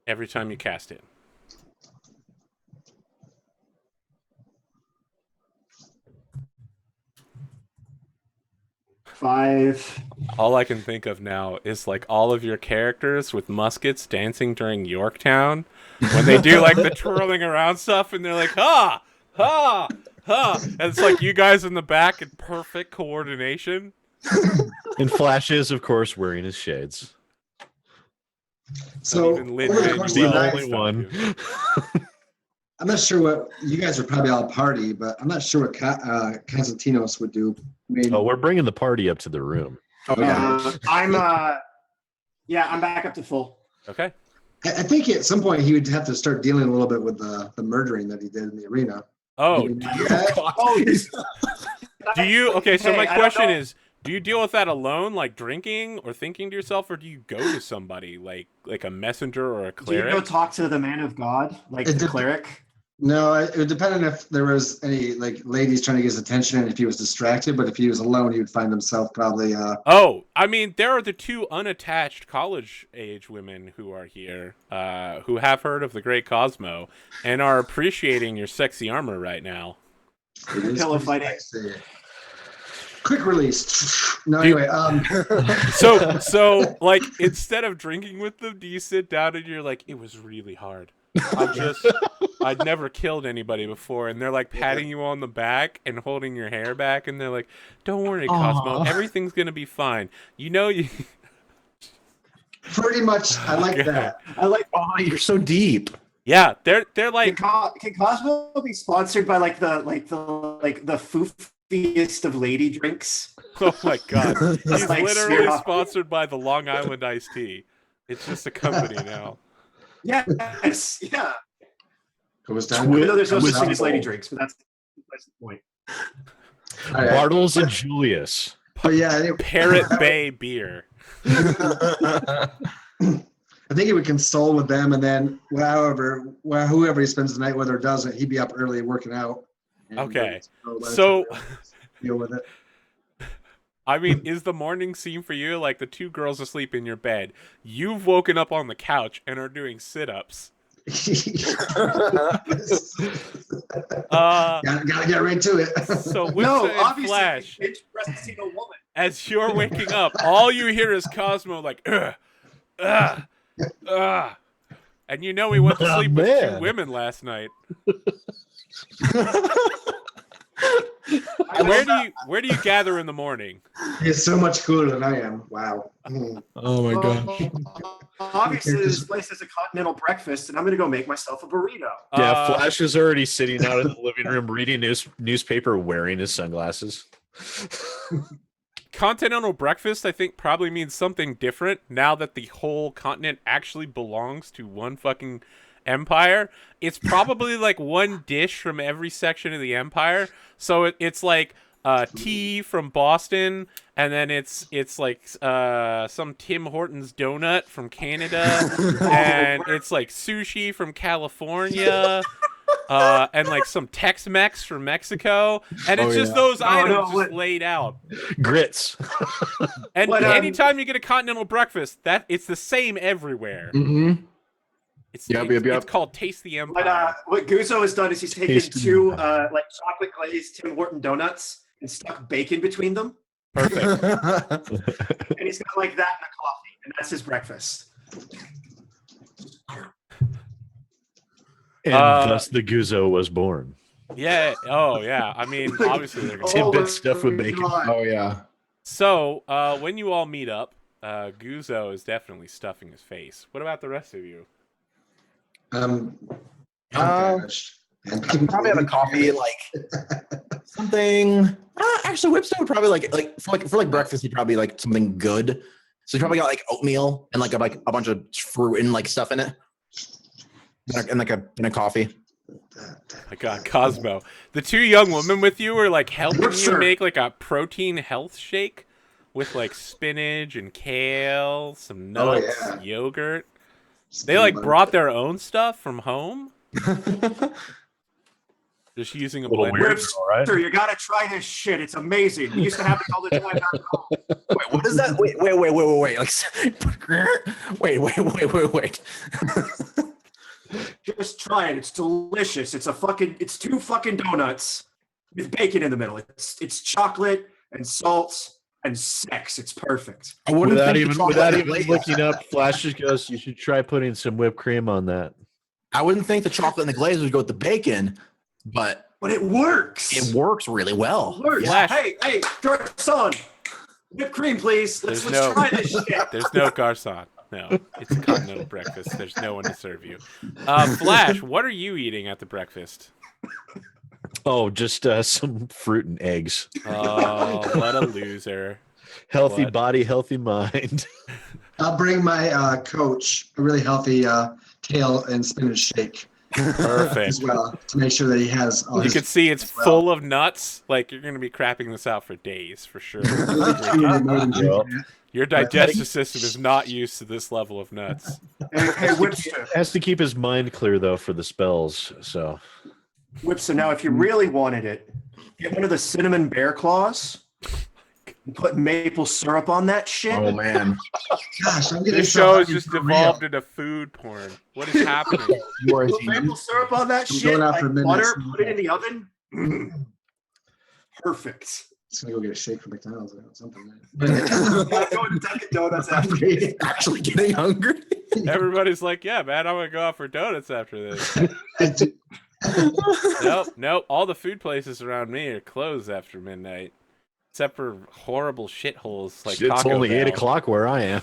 every time you cast it. Five. All I can think of now is like all of your characters with muskets dancing during Yorktown when they do like the twirling around stuff and they're like, ha, ha, huh? And it's like you guys in the back in perfect coordination. And Flash is, of course, wearing his shades. So even Lin over the Manuel course The of the Well, night, only one. I'm not sure what you guys are probably all party, but I'm not sure what Constantinos would do. I mean, Oh, we're bringing the party up to the room. I'm back up to full. Okay. I think at some point he would have to start dealing a little bit with the murdering that he did in the arena. Oh, Maybe do not you, yet. do you? Okay, so Hey, my I don't question know. is: do you deal with that alone, like drinking or thinking to yourself, or do you go to somebody like a messenger or a Do you go cleric? talk to the man of God, like It the dep- cleric? No, it would depend on if there was any like ladies trying to get his attention and if he was distracted. But if he was alone, he would find himself probably. Oh, I mean, there are the two unattached college-age women who are here, who have heard of the Great Cosmo and are appreciating your sexy armor right now. It is Pillow pretty fighting. sexy. Quick release. No, Do you- anyway. So, like, instead of drinking with them, do you sit down and you're like, it was really hard. I'd never killed anybody before, and they're like patting you on the back and holding your hair back, and they're like, "Don't worry, Cosmo, Aw. everything's gonna be fine." You know, you. Pretty much, I like God. that. I like. Oh, you're so deep. Yeah, they're Can, like, can Cosmo be sponsored by like the foofiest of lady drinks? oh my god, he's like literally Sierra. sponsored by the Long Island Iced Tea. It's just a company now. Yes, yeah. Goes down. Twit- Even though there's no such Twisty thing as lady bowl. drinks, but that's the point. All right. Bartles and Julius. But yeah, anyway, Parrot Bay beer. I think he would console with them, and then whoever he spends the night with or doesn't, he'd be up early working out. And Okay. let us So- deal with it. I mean, is the morning scene for you like the two girls asleep in your bed? You've woken up on the couch and are doing sit-ups. Gotta get right to it. So Whipsa No, and obviously, Flash, bitch breastfeeding a woman. as you're waking up, all you hear is Cosmo like, ugh, ugh, ugh. And you know he went to Oh, sleep with two man. women last night. I Where do you gather in the morning? He's so much cooler than I am. Wow. Oh my gosh. Obviously, this place is a continental breakfast, and I'm gonna go make myself a burrito. Yeah, Flash is already sitting out in the living room reading his newspaper, wearing his sunglasses. Continental breakfast, I think, probably means something different now that the whole continent actually belongs to one fucking empire. It's probably like one dish from every section of the empire. So it's like tea from Boston, and then it's like some Tim Hortons donut from Canada, and it's like sushi from California. And like some Tex-Mex from Mexico, and it's Oh, just yeah. those No, items no, just what- laid out. Grits. And But, anytime you get a continental breakfast, that it's the same everywhere. Mm-hmm. It's, Yep, it's, yep, yep. it's called Taste the But Empire. what Guzzo has done is he's taken Tasty. two like chocolate glazed Tim Horton donuts and stuck bacon between them, Perfect. and he's got like that and a coffee, and that's his breakfast. And thus the Guzzo was born. Yeah. Oh, yeah. I mean, obviously they're gonna. Tidbit my stuff with bacon. God. Oh yeah. So, when you all meet up, Guzzo is definitely stuffing his face. What about the rest of you? Gosh. I'd probably have a coffee, like something. Actually, Whipstone would probably like for breakfast. He'd probably like something good. So he probably got like oatmeal and like a bunch of fruit and like stuff in it, and a coffee. My God, Cosmo. The two young women with you are like helping you Sure. make like a protein health shake with like spinach and kale, some Oh, nuts, yeah. yogurt. They like brought their own stuff from home. Just using a Little blender. weird, all right? Sir, you gotta try this shit. It's amazing. We used to have it all the time back home. Wait, what is that? Wait. Like, wait. Just try it. It's delicious. It's two fucking donuts with bacon in the middle. It's chocolate and salt and sex. It's perfect. I wouldn't Without think the even chocolate and glaze- looking up, Flash just goes, "You should try putting some whipped cream on that." I wouldn't think the chocolate and the glaze would go with the bacon, but But it works. It works really well. It works. Flash. Hey, Garcon, whipped cream, please. Let's try this shit. There's no garçon. No, it's a continental breakfast. There's no one to serve you. Flash, what are you eating at the breakfast? Oh, just some fruit and eggs. Oh, what a loser. Healthy What? body, healthy mind. I'll bring my coach a really healthy kale and spinach shake Perfect. as well to make sure that he has all You his can see it's full of nuts. Like, you're going to be crapping this out for days, for sure. Your digestive system is not used to this level of nuts. Hey, Whipster. Has to keep his mind clear though for the spells. So Whipster, now if you really wanted it, get one of the cinnamon bear claws and put maple syrup on that shit. Oh man, Gosh, I'm getting This so show has hungry just for devolved real. into food porn. What is happening? you are a Put genius. maple syrup on that I'm shit, going out like for midnight butter, snack. put it in the oven. Perfect. Just gonna go get a shake from McDonald's or something. I'm going to Dunkin' Donuts after this. Actually getting hungry. Everybody's like, yeah, man, I'm going to go out for donuts after this. Nope. All the food places around me are closed after midnight. Except for horrible shitholes like it's Taco only Bell. 8 o'clock where I am.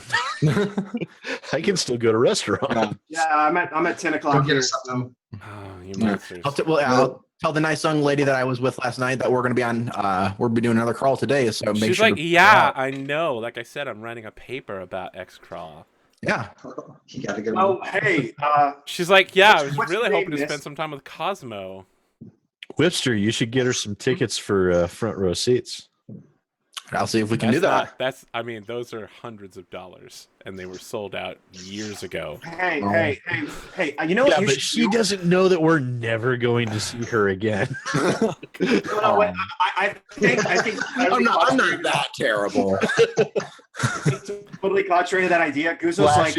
I can still go to restaurants. Yeah, I'm at 10 Go o'clock get here. us something. Oh, you monsters. I'll tell the nice young lady that I was with last night that we're going to be on. We'll be doing another crawl today. So make She's sure. like, yeah, I know. Like I said, I'm writing a paper about Xcrawl. Yeah. You gotta get. Oh, hey, She's like, yeah, I was What's really your hoping to name, spend miss? some time with Cosmo. Whipster, you should get her some tickets for front row seats. I'll see if we can do that. I mean, those are hundreds of dollars, and they were sold out years ago. hey, Oh. hey. You know Yeah, what you but should she do? doesn't know that we're never going to see her again. No, wait, I think I'm not that terrible. totally contrary to that idea. Guzzo's like,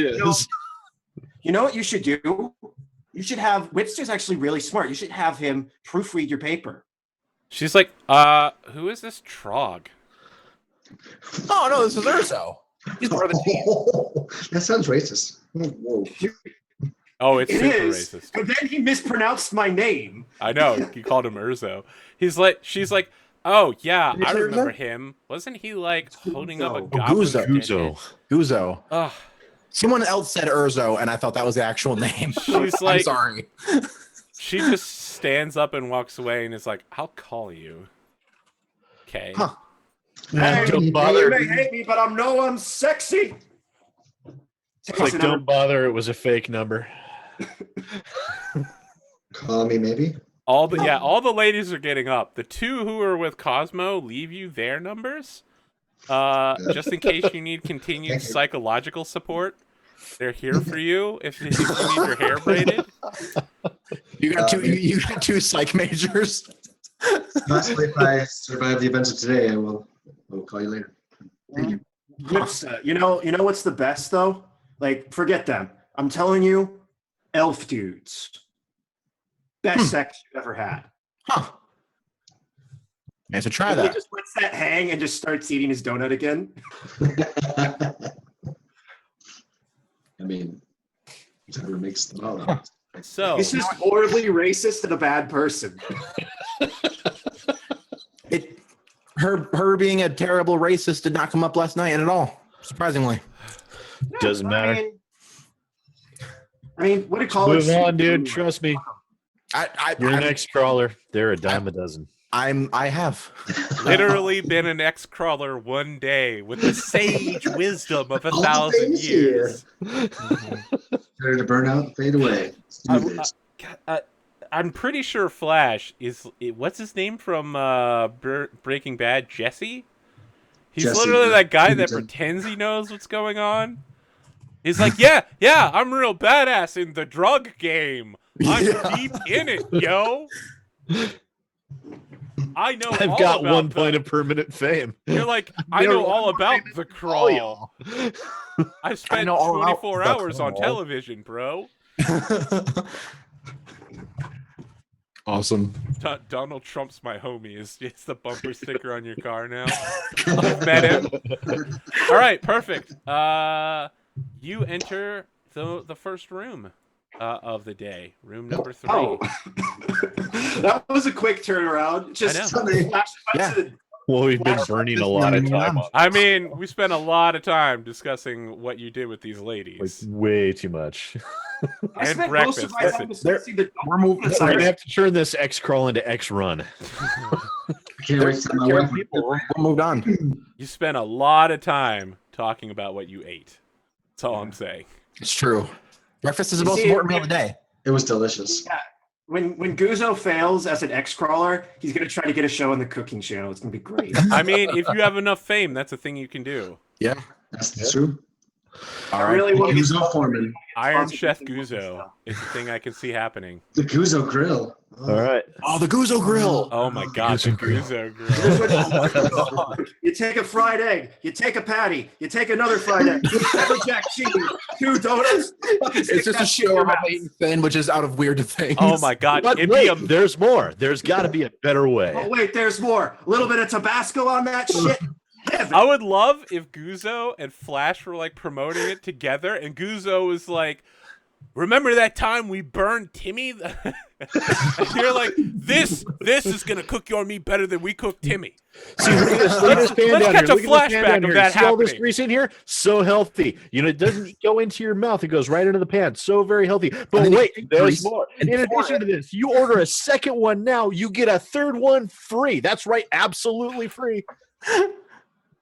you know what you should do? You should have Whipster's actually really smart. You should have him proofread your paper. She's like, who is this Trog? Oh no, this is Urso. He's part of the team. That sounds racist. Whoa. Oh, it's It super is. racist. But then he mispronounced my name. I know. You called him Urzo. She's like, oh yeah, Did you I say remember Urzo? him. Wasn't he like holding up a Guzzo. goblin's Guzzo. dead Guzzo. head? Guzzo. Ugh. Someone else said Urzo, and I thought that was the actual name. She's I'm like- sorry. She just stands up and walks away and is like, I'll call you. Okay. Huh. Hey, don't you bother. may hate me, but I'm sexy. It's like, don't bother. It was a fake number. Call me maybe. All the ladies are getting up. The two who are with Cosmo leave you their numbers. Just in case you need continued Thank you. psychological support. They're here for you if you need your hair braided. You got two. You got two psych majors. Possibly if I survive the events of today, I will call you later. Thank you. You know what's the best though? Like, forget them. I'm telling you, elf dudes. Best sex you've ever had. Huh. Yeah, so try He that. just lets that hang and just starts eating his donut again. I mean, whatever makes them all. So He's just horribly racist and a bad person. Her being a terrible racist did not come up last night at all. Surprisingly. Doesn't matter. I mean, what do you call it? Move on, dude. Trust me. You're an I ex-crawler. They're a dime a dozen. I have. literally been an X-crawler one day with the sage wisdom of 1,000 things years. Ready to burn out, fade away. Let's do this. I'm pretty sure Flash is what's his name from Breaking Bad? Jesse. He's Jesse, literally that guy that Peterson. pretends he knows what's going on. He's like, yeah, I'm real badass in the drug game. I'm Yeah. deep in it, yo. I know. I've all got about 1 the- point of permanent fame. You're like, I know all about the crawl. I spent know all about 24 the hours on crawl. television, bro. Awesome. Donald Trump's my homie. It's the bumper sticker on your car now. I've met him. All right, perfect. You enter the first room. of the day. Room number 3. Oh, that was a quick turnaround. Just Yeah. Well, we've been burning a lot of time on I mean, we spent a lot of time discussing what you did with these like ladies. way too much. I And spent most of my breakfast. time discussing the We're moving. We're gonna have to turn this Xcrawl into Xrun. I can't wait to tell my wife. We're moved on. You spent a lot of time talking about what you ate. That's all I'm saying. It's true. Breakfast is the You most see, important meal of the day. It was delicious. Yeah. When Guzzo fails as an Xcrawler, he's gonna try to get a show on the cooking channel. It's gonna be great. I mean, if you have enough fame, that's a thing you can do. Yeah. That's true. All I right. really want to Guzzo Foreman. Iron Sponsored Chef by Guzzo is a thing I can see happening. The Guzzo Grill. Oh. All right. Oh, the Guzzo Grill. Oh my god, the Guzzo Guzzo grill. You take a fried egg, you take a patty, you take another fried egg, you pepper jack cheese, 2 donuts. fucking stick It's just that a shit in your shawarma mouth. eating sandwiches out of weird things. Oh my god, But it'd wait, be a there's more. There's got to be a better way. Oh wait, there's more. A little bit of Tabasco on that shit. Heaven. I would love if Guzzo and Flash were like promoting it together, and Guzzo was like, "Remember that time we burned Timmy?" And you're like, "This is gonna cook your meat better than we cook Timmy." See, look at this pan let's down catch here. a Look at this pan flashback down of here. that See all this happening. grease in here? So healthy. You know, it doesn't go into your mouth. It goes right into the pan. So very healthy. And But then you wait, take there's grease more. and In pour addition to this, you order a second one now, you get a third one free. That's right, absolutely free.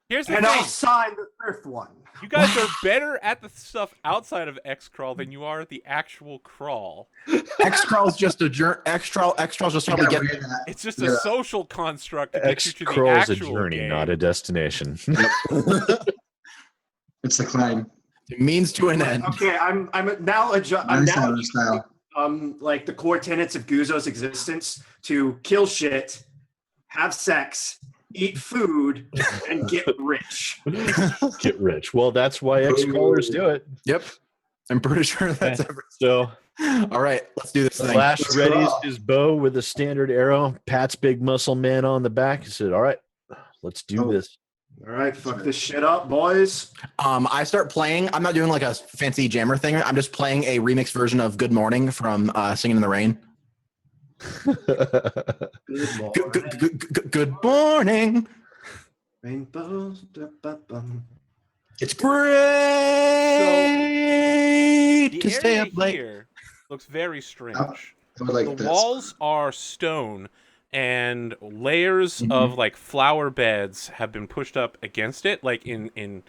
Here's the And I'll thing: sign the 5th one. you guys are better at the stuff outside of Xcrawl than you are at the actual crawl. Xcrawl's just a Xcrawl's just You probably gotta getting. wear that. It's just a Yeah. social construct to get you to the Xcrawl's a actual journey, game. not a destination. It's the climb. It means to an end. Okay, I'm now Nice Island style. like the core tenets of Guzzo's existence to kill shit, have sex, eat food, and get rich. Get rich. Well, that's why Xcrawlers do it. Yep. I'm pretty sure that's every. So All right, let's do this thing. Flash Let's readies go. his bow with a standard arrow. Pat's big muscle man on the back. He said, "All right, let's do Oh. this." All right, fuck this shit up, boys. I start playing. I'm not doing like a fancy jammer thing. I'm just playing a remix version of "Good Morning" from "Singing in the Rain." Good morning. Rainbows. It's great The to stay area up late. here looks very strange. I would like The this. walls are stone, and layers of like flower beds have been pushed up against it, like in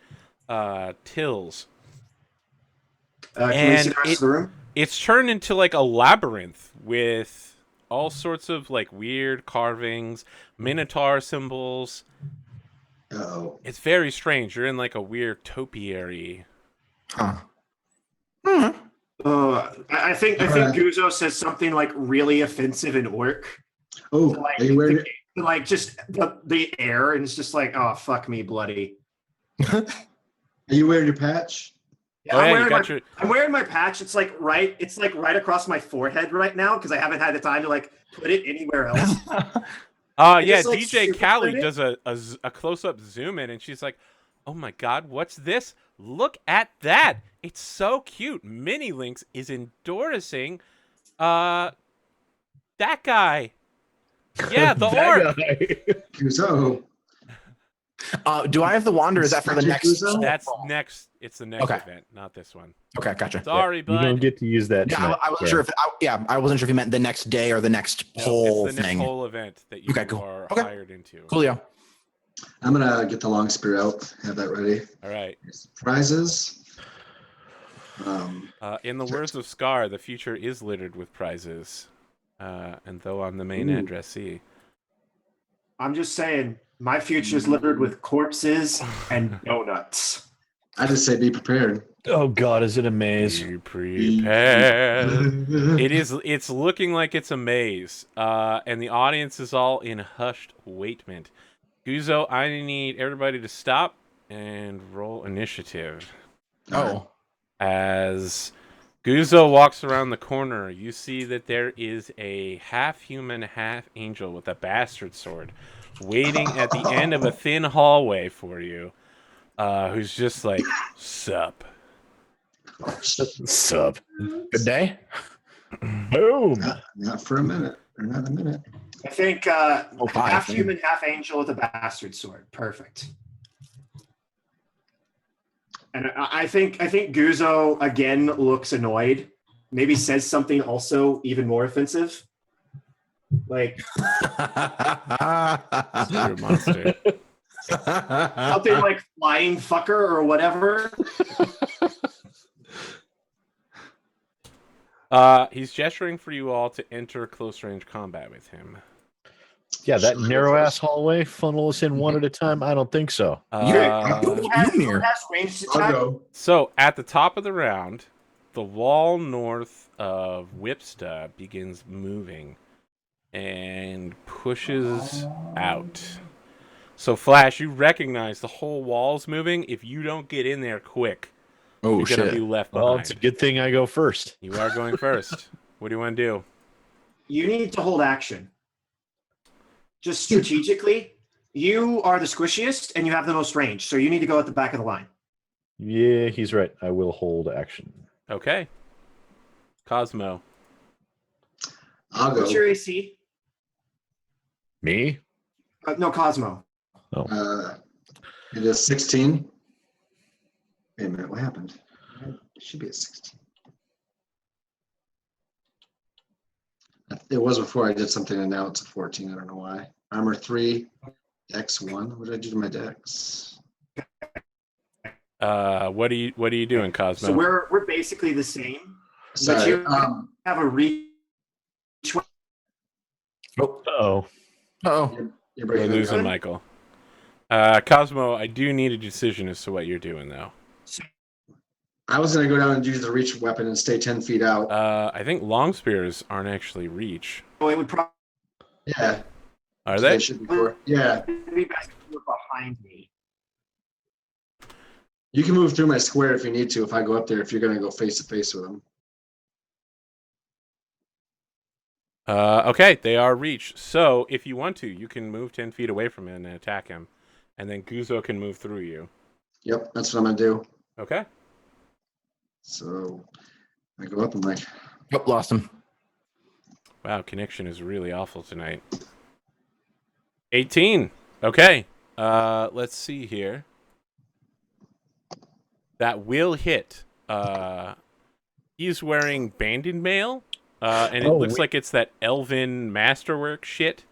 tills. Can we And see the rest of the room? It's turned into like a labyrinth with all sorts of like weird carvings, minotaur symbols. Uh-oh. It's very strange. You're in like a weird topiary. Huh. I think Guzzo says something like really offensive in orc. Oh, Like, are you wearing it? like just the air, and it's just like, oh fuck me, bloody. Are you wearing your patch? Yeah, Oh I'm, yeah, wearing you got your. I'm wearing my patch. It's like right across my forehead right now because I haven't had the time to like put it anywhere else. Yeah, just, like, DJ super Callie pretty. does a close-up zoom in, and she's like, "Oh my God, what's this? Look at that! It's so cute." Mini Links is endorsing, that guy. Yeah, the orc. Guzzo. Do I have the Wander? Is that for the Magic next? Guzzo? That's next. It's the next Okay. event, not this one. Okay, gotcha. Sorry, You don't bud. get to use that. Yeah, tonight, I wasn't so. sure if I wasn't sure if you meant the next day or the next whole It's the thing. next whole event that you Okay, cool. are Okay. hired into. Coolio. I'm gonna get the long spear out. Have that ready. All right. Here's the prizes. In the words of Scar, the future is littered with prizes. And though I'm the main Ooh. addressee. I'm just saying, my future is littered with corpses and donuts. I just say be prepared. Oh God, is it a maze? Be prepared. It's looking like it's a maze. And the audience is all in hushed waitment. Guzzo, I need everybody to stop and roll initiative. Oh, As Guzzo walks around the corner, you see that there is a half-human, half-angel with a bastard sword waiting at the end of a thin hallway for you, who's just like, sup. Sub. Good day. Boom. Not for a minute. Or not a minute. I think five, half yeah. human, half angel with a bastard sword. Perfect. And I think Guzzo again looks annoyed. Maybe says something also even more offensive. Like You're a monster. something like flying fucker or whatever. He's gesturing for you all to enter close range combat with him. Yeah, that narrow ass hallway funnel us in one at a time. I don't think so. Who has ranged I'll attack? go. So at the top of the round, the wall north of Whipsta begins moving and pushes out. So Flash, you recognize the whole wall's moving. If you don't get in there quick, Oh you're gonna shit! be left Well, behind. it's a good thing I go first. You are going first. What do you want to do? You need to hold action. Just strategically, you are the squishiest and you have the most range, so you need to go at the back of the line. Yeah, he's right. I will hold action. Okay. Cosmo. I'll go. What's your AC? Me? No, Cosmo. It is 16. Wait a minute, what happened? It should be at 16. It was before I did something, and now it's a 14. I don't know why. Armor 3, X1. What did I do to my dex? What are you doing, Cosmo? So we're basically the same. Sorry. But you have a reach. Oh. Oh, You're We're breaking it losing down. Michael. Cosmo, I do need a decision as to what you're doing, though. I was going to go down and use the reach weapon and stay 10 feet out. I think long spears aren't actually reach. Oh, it would probably Yeah. Are they? Should be for, yeah. be best if you were behind me. You can move through my square if you need to, if I go up there, if you're going to go face to face with them. Okay, they are reach. So if you want to, you can move 10 feet away from him and attack him. And then Guzzo can move through you. Yep, that's what I'm going to do. Okay. So I go up and like, oh, lost him. Wow, connection is really awful tonight. 18. Okay. Let's see here. That will hit. He's wearing banded mail, and it looks like it's that elven masterwork shit.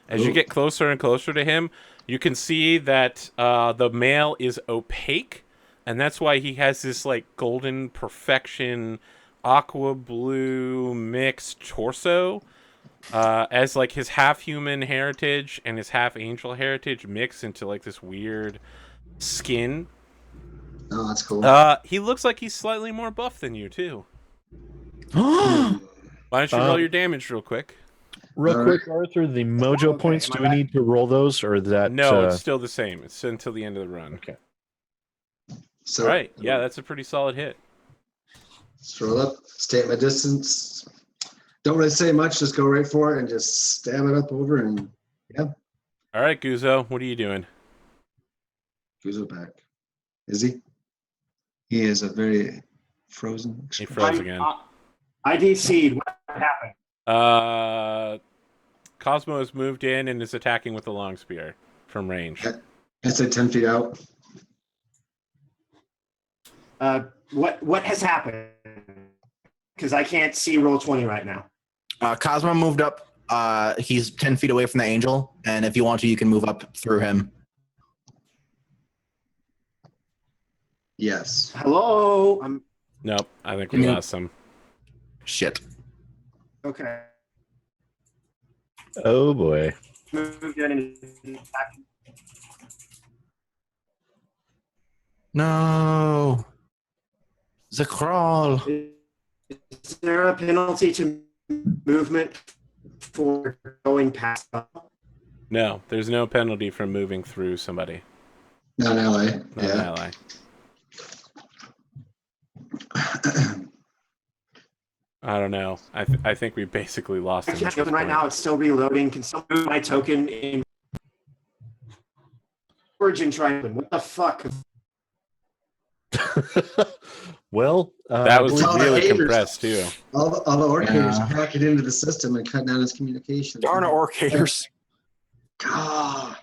As you get closer and closer to him, you can see that the mail is opaque, and that's why he has this like golden perfection, aqua blue mixed torso. As like his half human heritage and his half angel heritage mix into like this weird skin. oh, that's cool. He looks like he's slightly more buff than you too. Why don't you roll your damage real quick? Real quick, Arthur, the mojo Okay, points, my do we bad. need to roll those or is that No, it's still the same. It's until the end of the run. Okay. So, All right. Yeah, that's a pretty solid hit. Stroll up, stay at my distance. Don't really say much, just go right for it and just stab it up over and All right, Guzzo, what are you doing? goes back. Is he? He is a very frozen. He froze again. I DC'd. What happened? Cosmo has moved in and is attacking with the long spear from range. I said 10 feet out. What has happened? Because I can't see roll 20 right now. Cosmo moved up. He's 10 feet away from the angel, and if you want to, you can move up through him. Yes. Hello. Nope, I think we lost him. Shit. Okay. Oh boy. Moved in and attacking. No. Xcrawl. Is there a penalty to movement for going past? No, there's no penalty for moving through somebody. Not ally. Not an Yeah. ally. I don't know. I think we basically lost him. at this Right point. now, it's still reloading. Can someone move my token in Origin Triton? What the fuck? Well, That was all the really haters. compressed too. All the orc haters Yeah. hack it into the system and cut down his communication. Darn orc haters. God.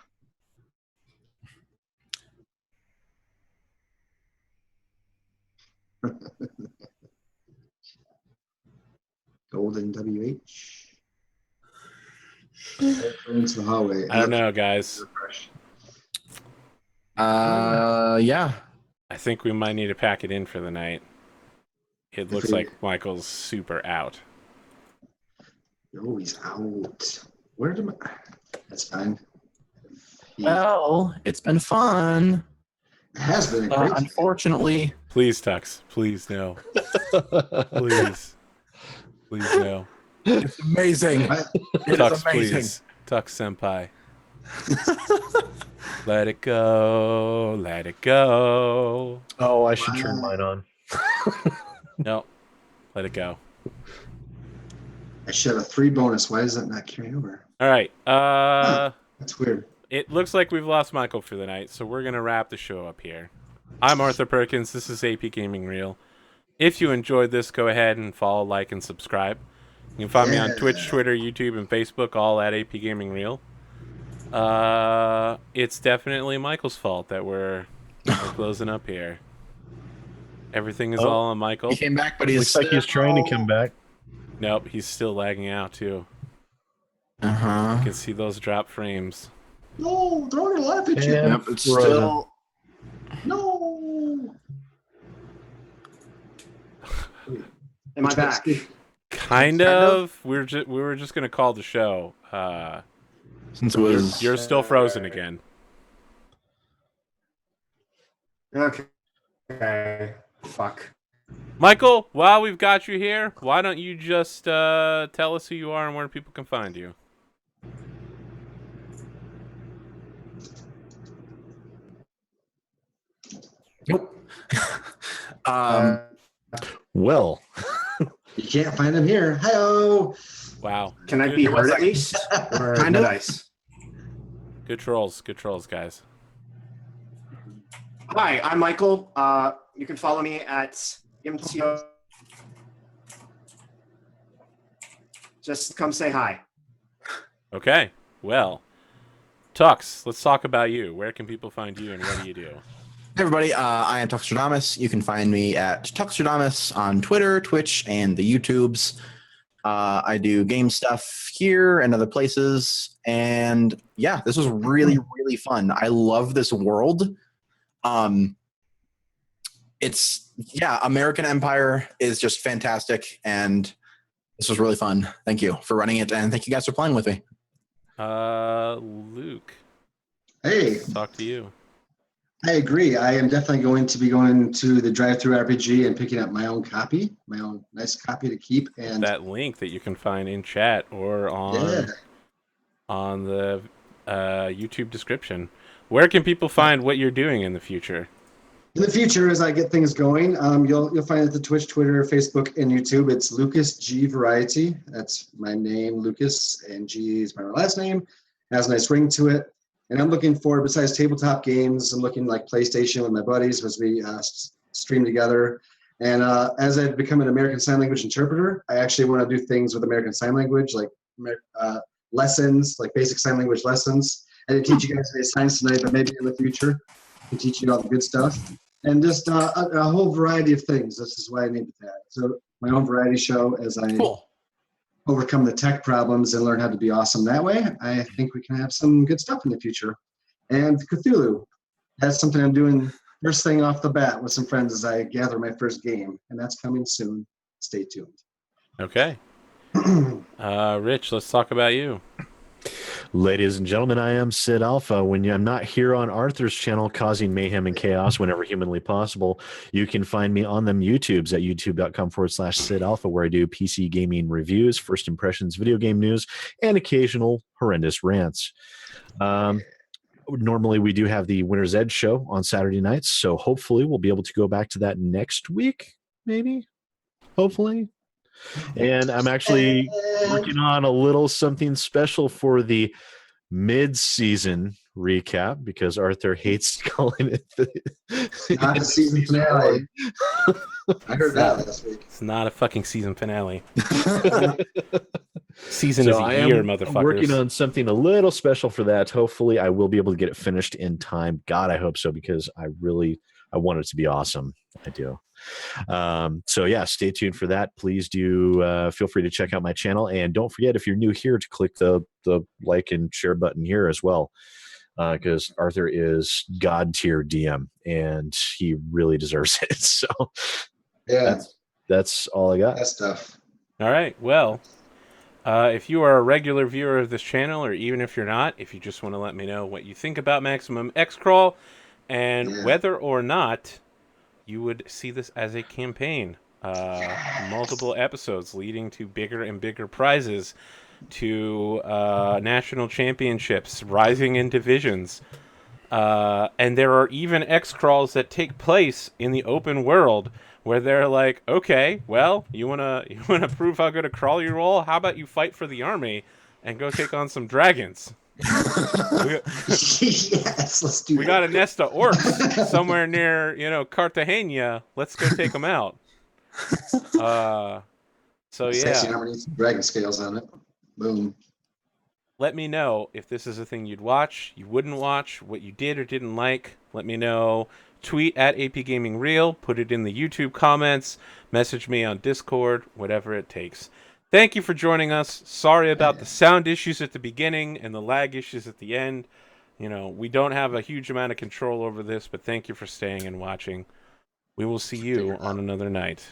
Golden WH. Into the hallway. I don't know, guys. Yeah. I think we might need to pack it in for the night. It looks like Michael's super out. Oh, he's out. Where did my... That's fine. Well, it's been fun. It has been a great Unfortunately, Please, Tux. Please, no. Please. Please, no. it's amazing. I- It's Tux, amazing. please. Tux senpai. Let it go. Let it go. Oh, I should turn mine on. No. Let it go. I should have a 3 bonus. Why does that not carry over? All right. That's weird. It looks like we've lost Michael for the night, so we're going to wrap the show up here. I'm Arthur Perkins. This is AP Gaming Real. If you enjoyed this, go ahead and follow, like, and subscribe. You can find me on Twitch, Twitter, YouTube, and Facebook, all at AP Gaming Real. It's definitely Michael's fault that we're closing up here. Everything is all on Michael. He came back, but he's Looks like he's trying to come back. Nope, he's still lagging out, too. Uh-huh. You can see those drop frames. No, throwing a laugh at you. Yeah. Yep, it's We're still... No. Am I back? Kind of. We were just gonna call the show. Since it was... You're still frozen again. Okay. Fuck. Michael, while we've got you here, why don't you just tell us who you are and where people can find you? Nope. Well, You can't find him here. Hi-oh. Wow. Can I be heard at least? Kind of nice. Good trolls. Good trolls, guys. Hi, I'm Michael. You can follow me at MTO. Just come say hi. Okay. Well, Tux, let's talk about you. Where can people find you and what do you do? Hey everybody, I am Tuxtradamus. You can find me at Tuxtradamus on Twitter, Twitch, and the YouTubes. I do game stuff here and other places. And yeah, this was really, really fun. I love this world. American Empire is just fantastic. And this was really fun. Thank you for running it. And thank you guys for playing with me. Luke, Hey, talk to you. I agree. I am definitely going to be going to the drive-through RPG and picking up my own copy, my own nice copy to keep. And That link that you can find in chat or on the YouTube description. Where can people find what you're doing in the future? in the future, as I get things going, you'll find it at the Twitch, Twitter, Facebook, and YouTube. It's LucasGVariety. That's my name, Lucas, and G is my last name. It has a nice ring to it. And I'm looking for, besides tabletop games, I'm looking like PlayStation with my buddies as we stream together. And as I've become an American Sign Language interpreter, I actually want to do things with American Sign Language, like lessons, like basic sign language lessons. I didn't teach you guys any signs tonight, but maybe in the future, I can teach you all the good stuff. And just a whole variety of things. This is why I named it that. So my own variety show as I overcome the tech problems and learn how to be awesome that way. I think we can have some good stuff in the future. And Cthulhu, that's something I'm doing first thing off the bat with some friends as I gather my first game. And that's coming soon. Stay tuned. Okay. Rich, let's talk about you. ladies and gentlemen, I am SidAlpha. When I'm not here on Arthur's channel causing mayhem and chaos whenever humanly possible, you can find me on them YouTubes at youtube.com/SidAlpha, where I do PC gaming reviews, first impressions, video game news, and occasional horrendous rants. Normally, we do have the Winter's Edge show on Saturday nights, so hopefully we'll be able to go back to that next week, maybe, hopefully. And I'm actually working on a little something special for the mid-season recap because Arthur hates calling it Not the season finale. I heard that last week. It's not a fucking season finale. Season So is a I year, am motherfuckers. working on something a little special for that. Hopefully, I will be able to get it finished in time. God, I hope so because I want it to be awesome. I do. So yeah, stay tuned for that. Please do feel free to check out my channel, and don't forget if you're new here to click the like and share button here as well, because Arthur is god tier DM and he really deserves it. So Yeah, that's all I got. that stuff. All right. Well, if you are a regular viewer of this channel, or even if you're not, if you just want to let me know what you think about Maximum Xcrawl and whether or not you would see this as a campaign, multiple episodes leading to bigger and bigger prizes, to national championships, rising in divisions. And there are even Xcrawls that take place in the open world where they're like, okay, well, you wanna prove how good a crawl you roll? How about you fight for the army and go take on some dragons? Yes, let's do We that. got a nest of orcs somewhere near, Cartagena. Let's go take them out. So Sexy yeah, number needs some dragon scales on it. Boom. let me know if this is a thing you'd watch, you wouldn't watch, what you did or didn't like. Let me know. Tweet at APGamingREAL, put it in the YouTube comments, message me on Discord, whatever it takes. Thank you for joining us. Sorry about the sound issues at the beginning and the lag issues at the end. We don't have a huge amount of control over this, but thank you for staying and watching. We will see you on another night.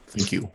Thank you.